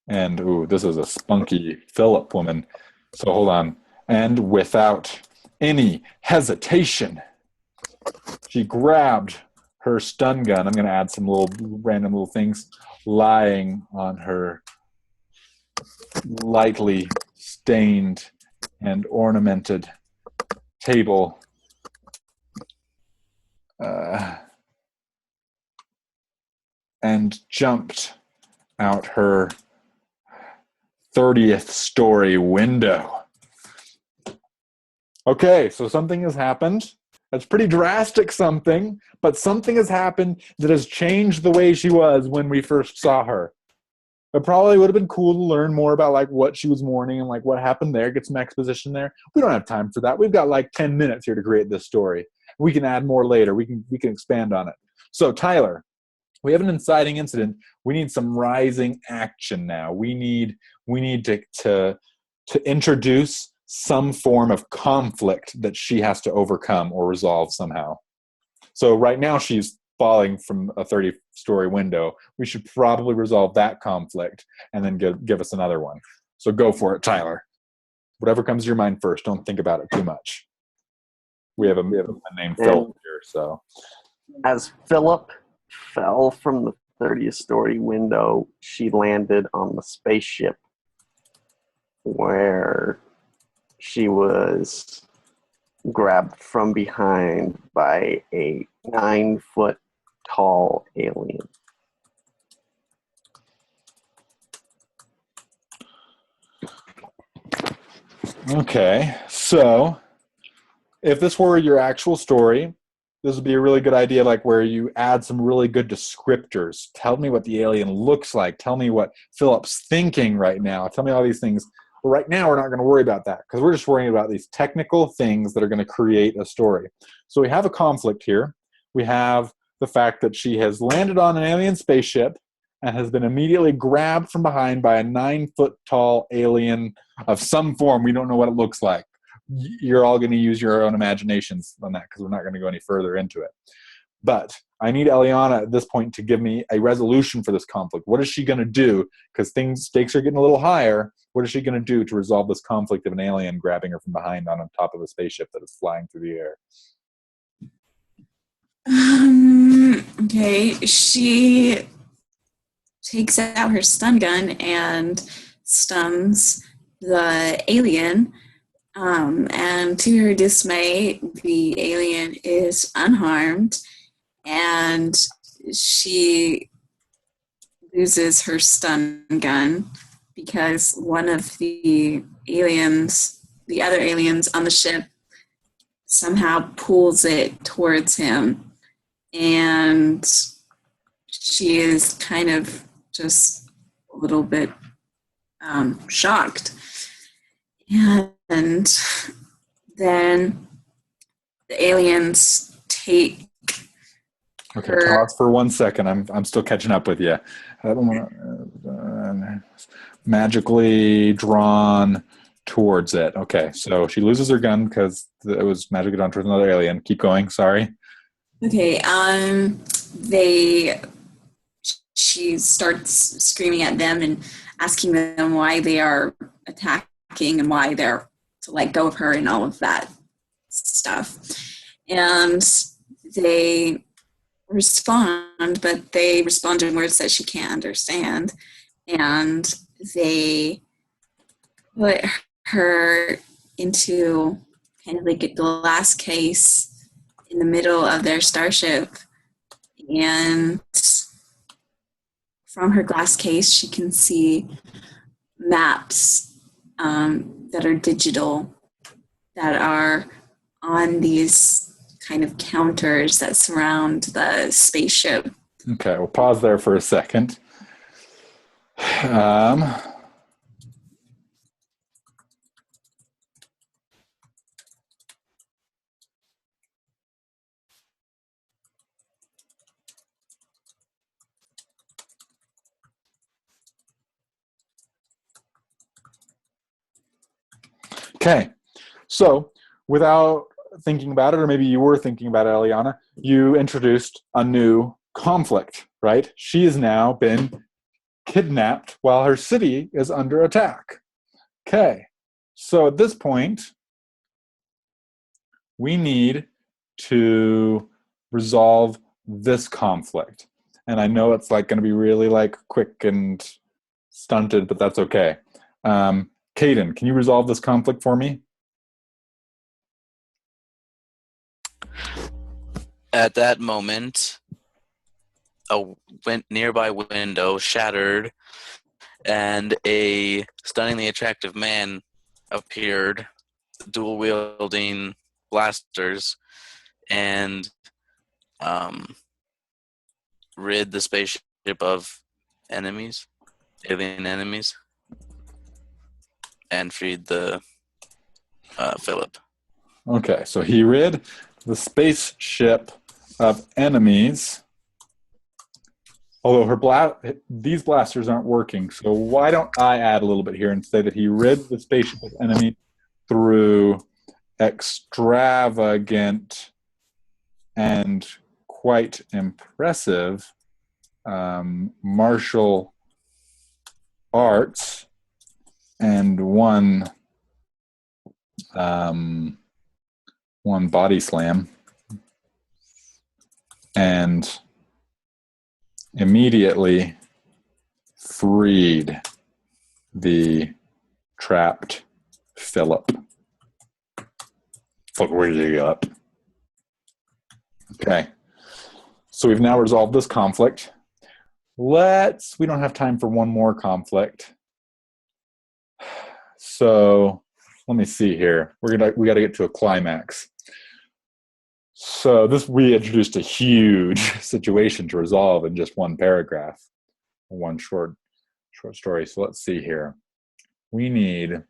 And this is a spunky Philip woman. So hold on. And without any hesitation, she grabbed her stun gun. I'm going to add some random little things lying on her lightly stained and ornamented table. And jumped out her 30th story window. Okay, so something has happened. That's pretty drastic something, but something has happened that has changed the way she was when we first saw her. It probably would have been cool to learn more about like what she was mourning and like what happened there, get some exposition there. We don't have time for that. We've got like 10 minutes here to create this story. We can add more later. We can expand on it. So Tyler, we have an inciting incident. We need some rising action now. We need to introduce some form of conflict that she has to overcome or resolve somehow. So right now she's falling from a 30-story window. We should probably resolve that conflict and then give us another one. So go for it, Tyler. Whatever comes to your mind first. Don't think about it too much. We have a name Philip here, so. As Philip fell from the 30th story window, she landed on the spaceship where she was grabbed from behind by a 9-foot tall alien. Okay, so if this were your actual story, this would be a really good idea, like where you add some really good descriptors. Tell me what the alien looks like. Tell me what Philip's thinking right now. Tell me all these things. But right now, we're not going to worry about that because we're just worrying about these technical things that are going to create a story. So we have a conflict here. We have the fact that she has landed on an alien spaceship and has been immediately grabbed from behind by a 9-foot tall alien of some form. We don't know what it looks like. You're all going to use your own imaginations on that because we're not going to go any further into it. But I need Eliana at this point to give me a resolution for this conflict. What is she going to do? Because stakes are getting a little higher. What is she going to do to resolve this conflict of an alien grabbing her from behind on top of a spaceship that is flying through the air? Okay, she takes out her stun gun and stuns the alien. And to her dismay, the alien is unharmed, and she loses her stun gun because one of the other aliens on the ship, somehow pulls it towards him, and she is kind of just a little bit shocked. And then the aliens take Okay, pause for 1 second. I'm still catching up with you. Magically drawn towards it. Okay, so she loses her gun because it was magically drawn towards another alien. Keep going. Sorry. Okay. She starts screaming at them and asking them why they are attacking and why they're to let go of her and all of that stuff. And they respond, but they respond in words that she can't understand. And they put her into kind of like a glass case in the middle of their starship. And from her glass case, she can see maps that are digital, that are on these kind of counters that surround the spaceship. Okay, we'll pause there for a second. Okay, so without thinking about it, or maybe you were thinking about it, Eliana, you introduced a new conflict, right? She has now been kidnapped while her city is under attack. Okay, so at this point, we need to resolve this conflict. And I know it's like going to be really like quick and stunted, but that's okay. Caden, can you resolve this conflict for me? At that moment, a nearby window shattered, and a stunningly attractive man appeared, dual-wielding blasters, and rid the spaceship of enemies, alien enemies, and freed the Philip. Okay, so he rid the spaceship of enemies, and freed the Philip. Okay, so he rid the spaceship of enemies, and freed the Philip. Okay, so he rid the spaceship of enemies although these blasters aren't working, so why don't I add a little bit here and say that he rid the spaceship of enemy through extravagant and quite impressive martial arts and one body slam, and immediately freed the trapped Philip. Fuck, where did he go up? Okay. So we've now resolved this conflict. We don't have time for one more conflict. So let me see here. We got to get to a climax. So we introduced a huge situation to resolve in just one paragraph, one short story. So let's see here. We need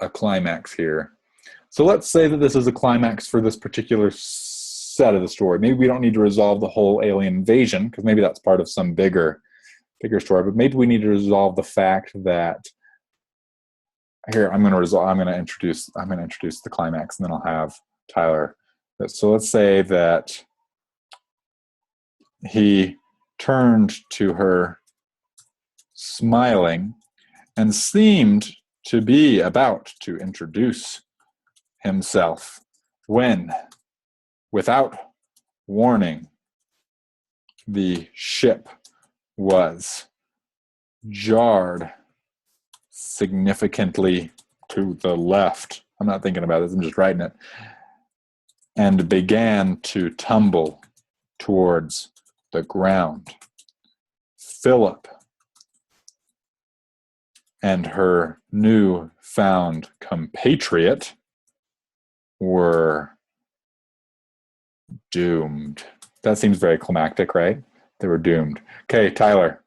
a climax here. So let's say that this is a climax for this particular set of the story. Maybe we don't need to resolve the whole alien invasion, because maybe that's part of some bigger story. But maybe we need to resolve the fact that here I'm going to introduce the climax, and then I'll have Tyler. So let's say that he turned to her smiling and seemed to be about to introduce himself when, without warning, the ship was jarred significantly to the left. I'm not thinking about this, I'm just writing it. And began to tumble towards the ground. Philip and her new-found compatriot were doomed. That seems very climactic, right? They were doomed. Okay, Tyler,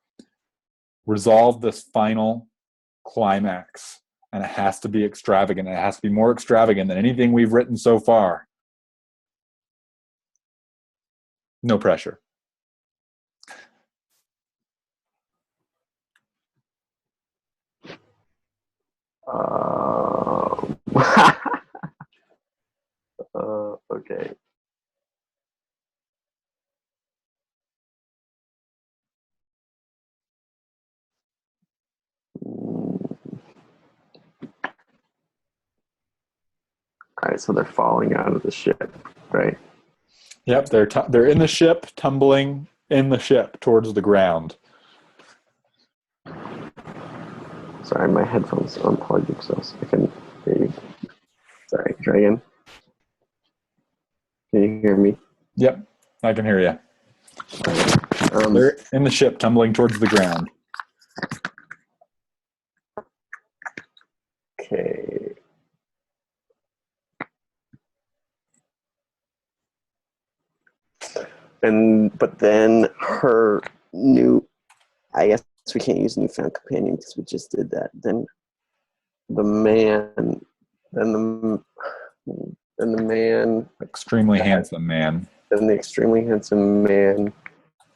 resolve this final climax, and it has to be extravagant. It has to be more extravagant than anything we've written so far. No pressure. Okay. All right, so they're falling out of the ship, right? Yep, they're in the ship, tumbling in the ship towards the ground. Sorry, my headphones unplugged, so I can hear you. Sorry, try again. Can you hear me? Yep, I can hear you. They're in the ship, tumbling towards the ground. Okay. But then her I guess we can't use newfound companion because we just did that. Then the man, Extremely handsome man. Then the extremely handsome man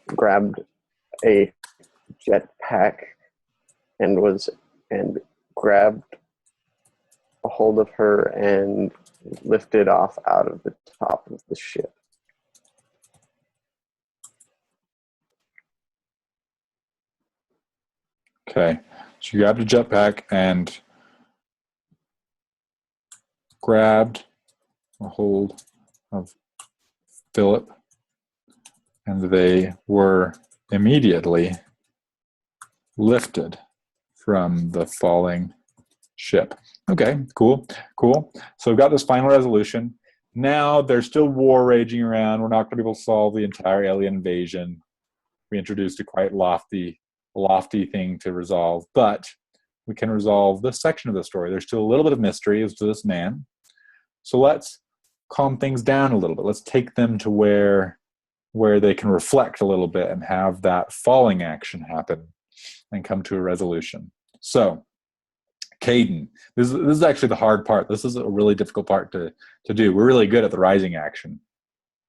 grabbed a jetpack and grabbed a hold of her and lifted off out of the top of the ship. Okay, so you grabbed a jetpack and grabbed a hold of Philip, and they were immediately lifted from the falling ship. Okay, cool. So we've got this final resolution. Now there's still war raging around. We're not going to be able to solve the entire alien invasion. We introduced a quite lofty thing to resolve, but we can resolve this section of the story. There's still a little bit of mystery as to this man. So let's calm things down a little bit. Let's take them to where they can reflect a little bit and have that falling action happen and come to a resolution. So, Caden, this is actually the hard part. This is a really difficult part to do. We're really good at the rising action,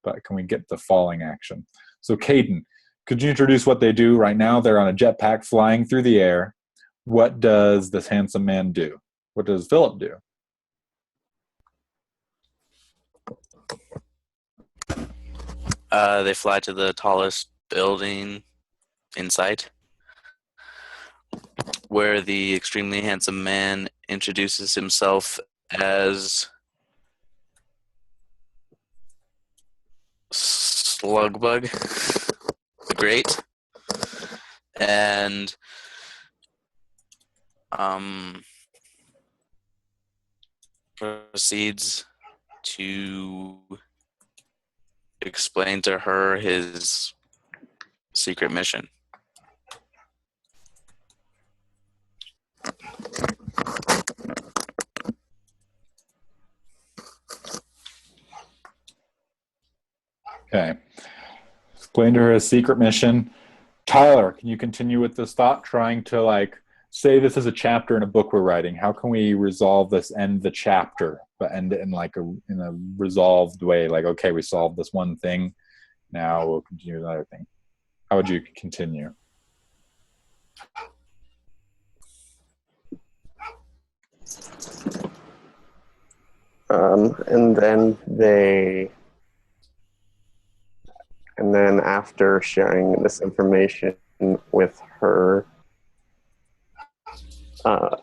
but can we get the falling action? So, Caden, could you introduce what they do right now? They're on a jetpack flying through the air. What does this handsome man do? What does Philip do? They fly to the tallest building in sight, where the extremely handsome man introduces himself as Slugbug the Great, and proceeds to explain to her his secret mission. Okay. Explain to her his secret mission. Tyler, can you continue with this thought, trying to like say this is a chapter in a book we're writing? How can we resolve this, end the chapter, but end it in like in a resolved way? Like, okay, we solved this one thing. Now we'll continue with another thing. How would you continue? And then after sharing this information with her,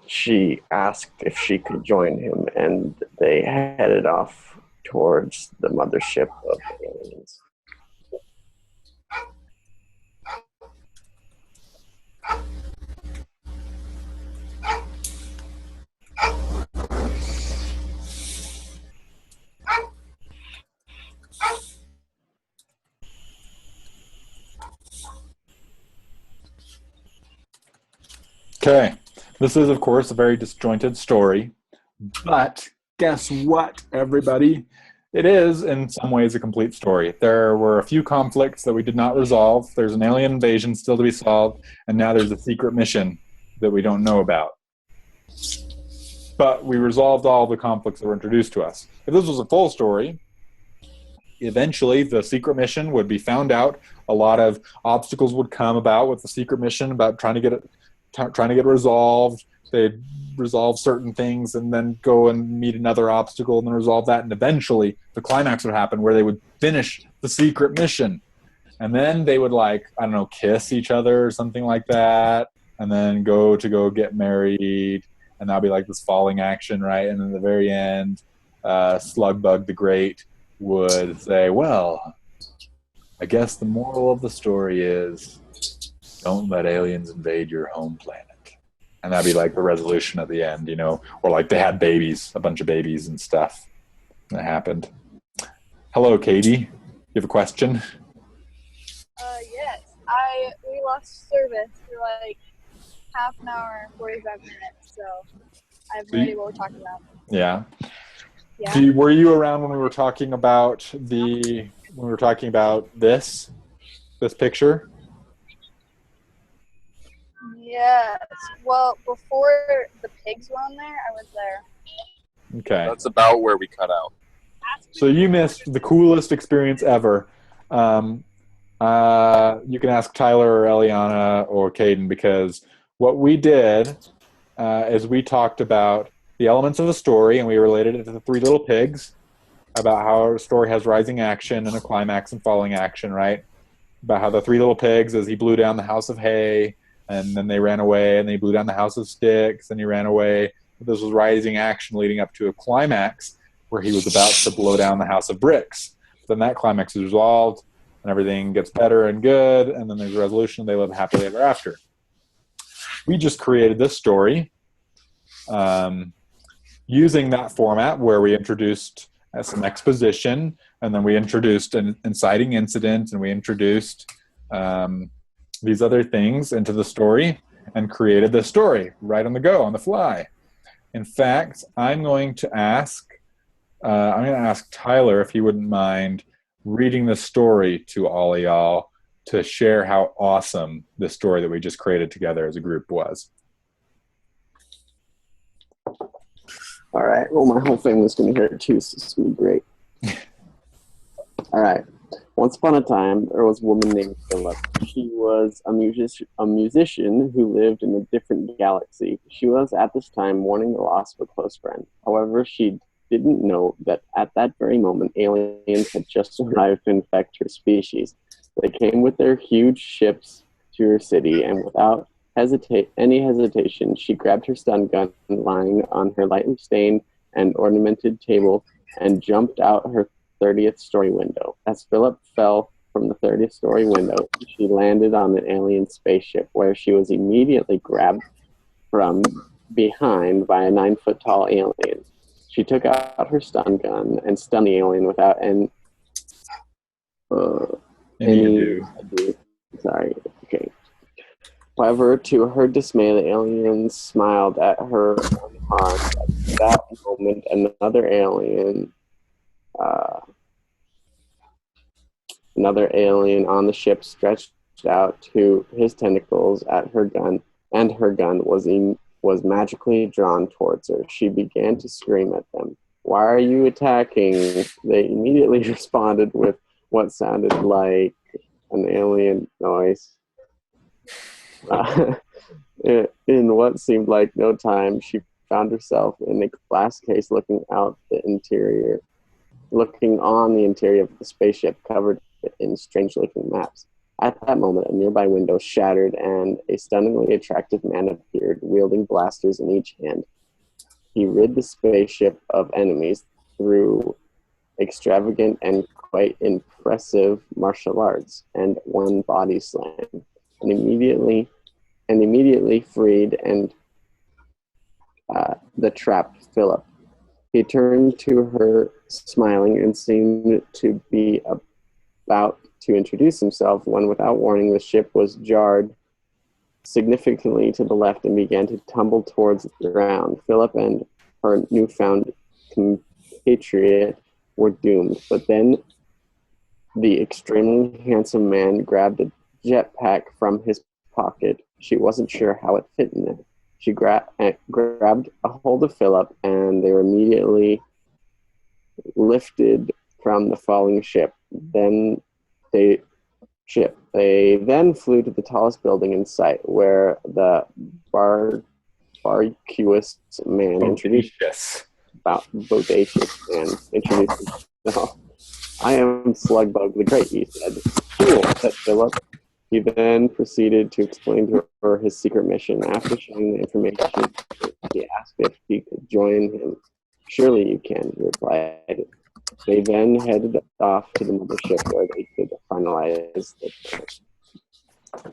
she asked if she could join him, and they headed off towards the mothership of aliens. Okay. This is, of course, a very disjointed story. But guess what, everybody? It is, in some ways, a complete story. There were a few conflicts that we did not resolve. There's an alien invasion still to be solved. And now there's a secret mission that we don't know about. But we resolved all the conflicts that were introduced to us. If this was a full story, eventually the secret mission would be found out. A lot of obstacles would come about with the secret mission, about trying to get it resolved. They'd resolve certain things and then go and meet another obstacle and then resolve that. And eventually the climax would happen where they would finish the secret mission. And then they would, like, I don't know, kiss each other or something like that. And then go get married. And that'll be like this falling action, right? And then at the very end, Slugbug the Great would say, well, I guess the moral of the story is don't let aliens invade your home planet. And that'd be like the resolution at the end, you know, or like they had babies, a bunch of babies and stuff. That happened. Hello, Katie. You have a question? Yes. We lost service for like half an hour and 45 minutes, so I have no idea what we're talking about. Yeah. Yeah. Were you around when we were talking about this picture? Yes. Well, before the pigs were on there, I was there. Okay. That's about where we cut out. So you missed the coolest experience ever. You can ask Tyler or Eliana or Caden, because what we did is we talked about the elements of the story, and we related it to the Three Little Pigs, about how our story has rising action and a climax and falling action, right? About how the Three Little Pigs, as he blew down the house of hay, and then they ran away, and they blew down the house of sticks, and he ran away. This was rising action leading up to a climax where he was about to blow down the house of bricks. Then that climax is resolved, and everything gets better and good, and then there's a resolution, and they live happily ever after. We just created this story using that format where we introduced some exposition, and then we introduced an inciting incident, and we introduced these other things into the story and created this story right on the go, on the fly. In fact, I'm going to ask Tyler if he wouldn't mind reading the story to all of y'all to share how awesome this story that we just created together as a group was. All right. Well, my whole family's going to hear it too, so it's going to be great. All right. Once upon a time, there was a woman named Philip. She was a musician who lived in a different galaxy. She was at this time mourning the loss of a close friend. However, she didn't know that at that very moment, aliens had just arrived to infect her species. They came with their huge ships to her city, and without any hesitation, she grabbed her stun gun lying on her lightly stained and ornamented table and jumped out her 30th story window. As Philip fell from the 30th story window, she landed on an alien spaceship where she was immediately grabbed from behind by a 9-foot tall alien. She took out her stun gun and stunned the alien without any ado. Sorry. Okay. However, to her dismay, the alien smiled at her unharmed. At that moment, another alien on the ship stretched out to his tentacles at her gun, and her gun was magically drawn towards her. She began to scream at them. "Why are you attacking?" They immediately responded with what sounded like an alien noise. In what seemed like no time, she found herself in a glass case looking on the interior of the spaceship covered in strange-looking maps. At that moment, a nearby window shattered and a stunningly attractive man appeared, wielding blasters in each hand. He rid the spaceship of enemies through extravagant and quite impressive martial arts and one body slam, and immediately freed the trapped Philip. He turned to her, smiling, and seemed to be about to introduce himself when, without warning, the ship was jarred significantly to the left and began to tumble towards the ground. Philip and her newfound compatriot were doomed, but then the extremely handsome man grabbed a jetpack from his pocket. She wasn't sure how it fit in there. She grabbed a hold of Philip, and they were immediately lifted from the falling ship. They then flew to the tallest building in sight, where the barbacuous man introduced himself. "I am Slugbug the Great," he said. "Cool," said Philip. He then proceeded to explain to her his secret mission. After sharing the information, he asked if he could join him. "Surely you can," he replied. They then headed off to the mothership where they could finalize the plan.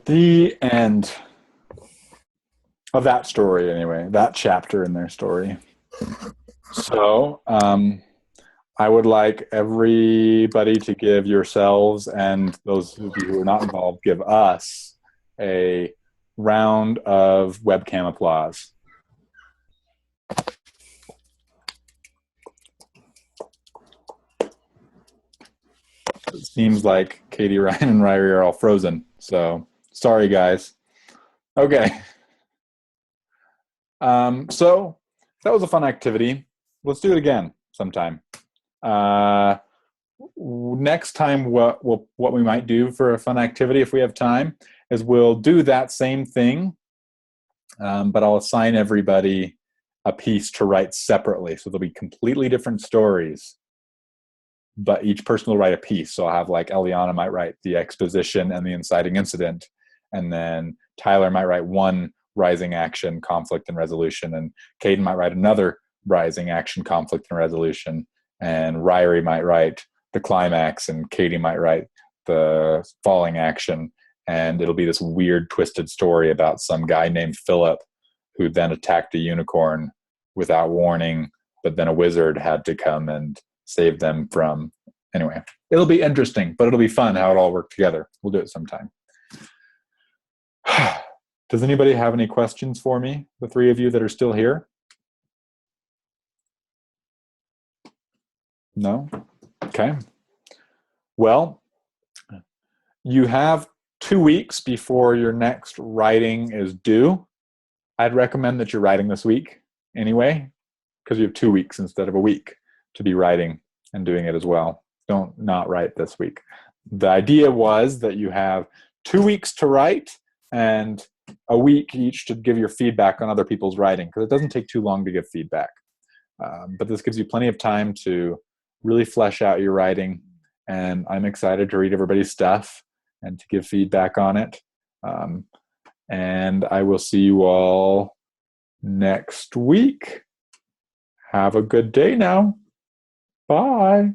The end of that story, anyway, that chapter in their story. So, I would like everybody to give yourselves and those of you who are not involved, give us a round of webcam applause. It seems like Katie, Ryan, and Ryrie are all frozen. So sorry, guys. Okay. So that was a fun activity. Let's do it again sometime. Next time, what we might do for a fun activity, if we have time, is we'll do that same thing, but I'll assign everybody a piece to write separately. So there'll be completely different stories, but each person will write a piece. So I'll have, like, Eliana might write the exposition and the inciting incident, and then Tyler might write one rising action, conflict, and resolution, and Caden might write another rising action, conflict, and resolution, and Ryrie might write the climax, and Katie might write the falling action, and it'll be this weird, twisted story about some guy named Philip who then attacked a unicorn without warning, but then a wizard had to come and save them from... Anyway, it'll be interesting, but it'll be fun how it all worked together. We'll do it sometime. Does anybody have any questions for me, the three of you that are still here? No? Okay. Well, you have 2 weeks before your next writing is due. I'd recommend that you're writing this week anyway, because you have 2 weeks instead of a week to be writing and doing it as well. Don't not write this week. the idea was that you have 2 weeks to write and a week each to give your feedback on other people's writing, because it doesn't take too long to give feedback. But this gives you plenty of time to really flesh out your writing, and I'm excited to read everybody's stuff and to give feedback on it. And I will see you all next week. Have a good day now. Bye.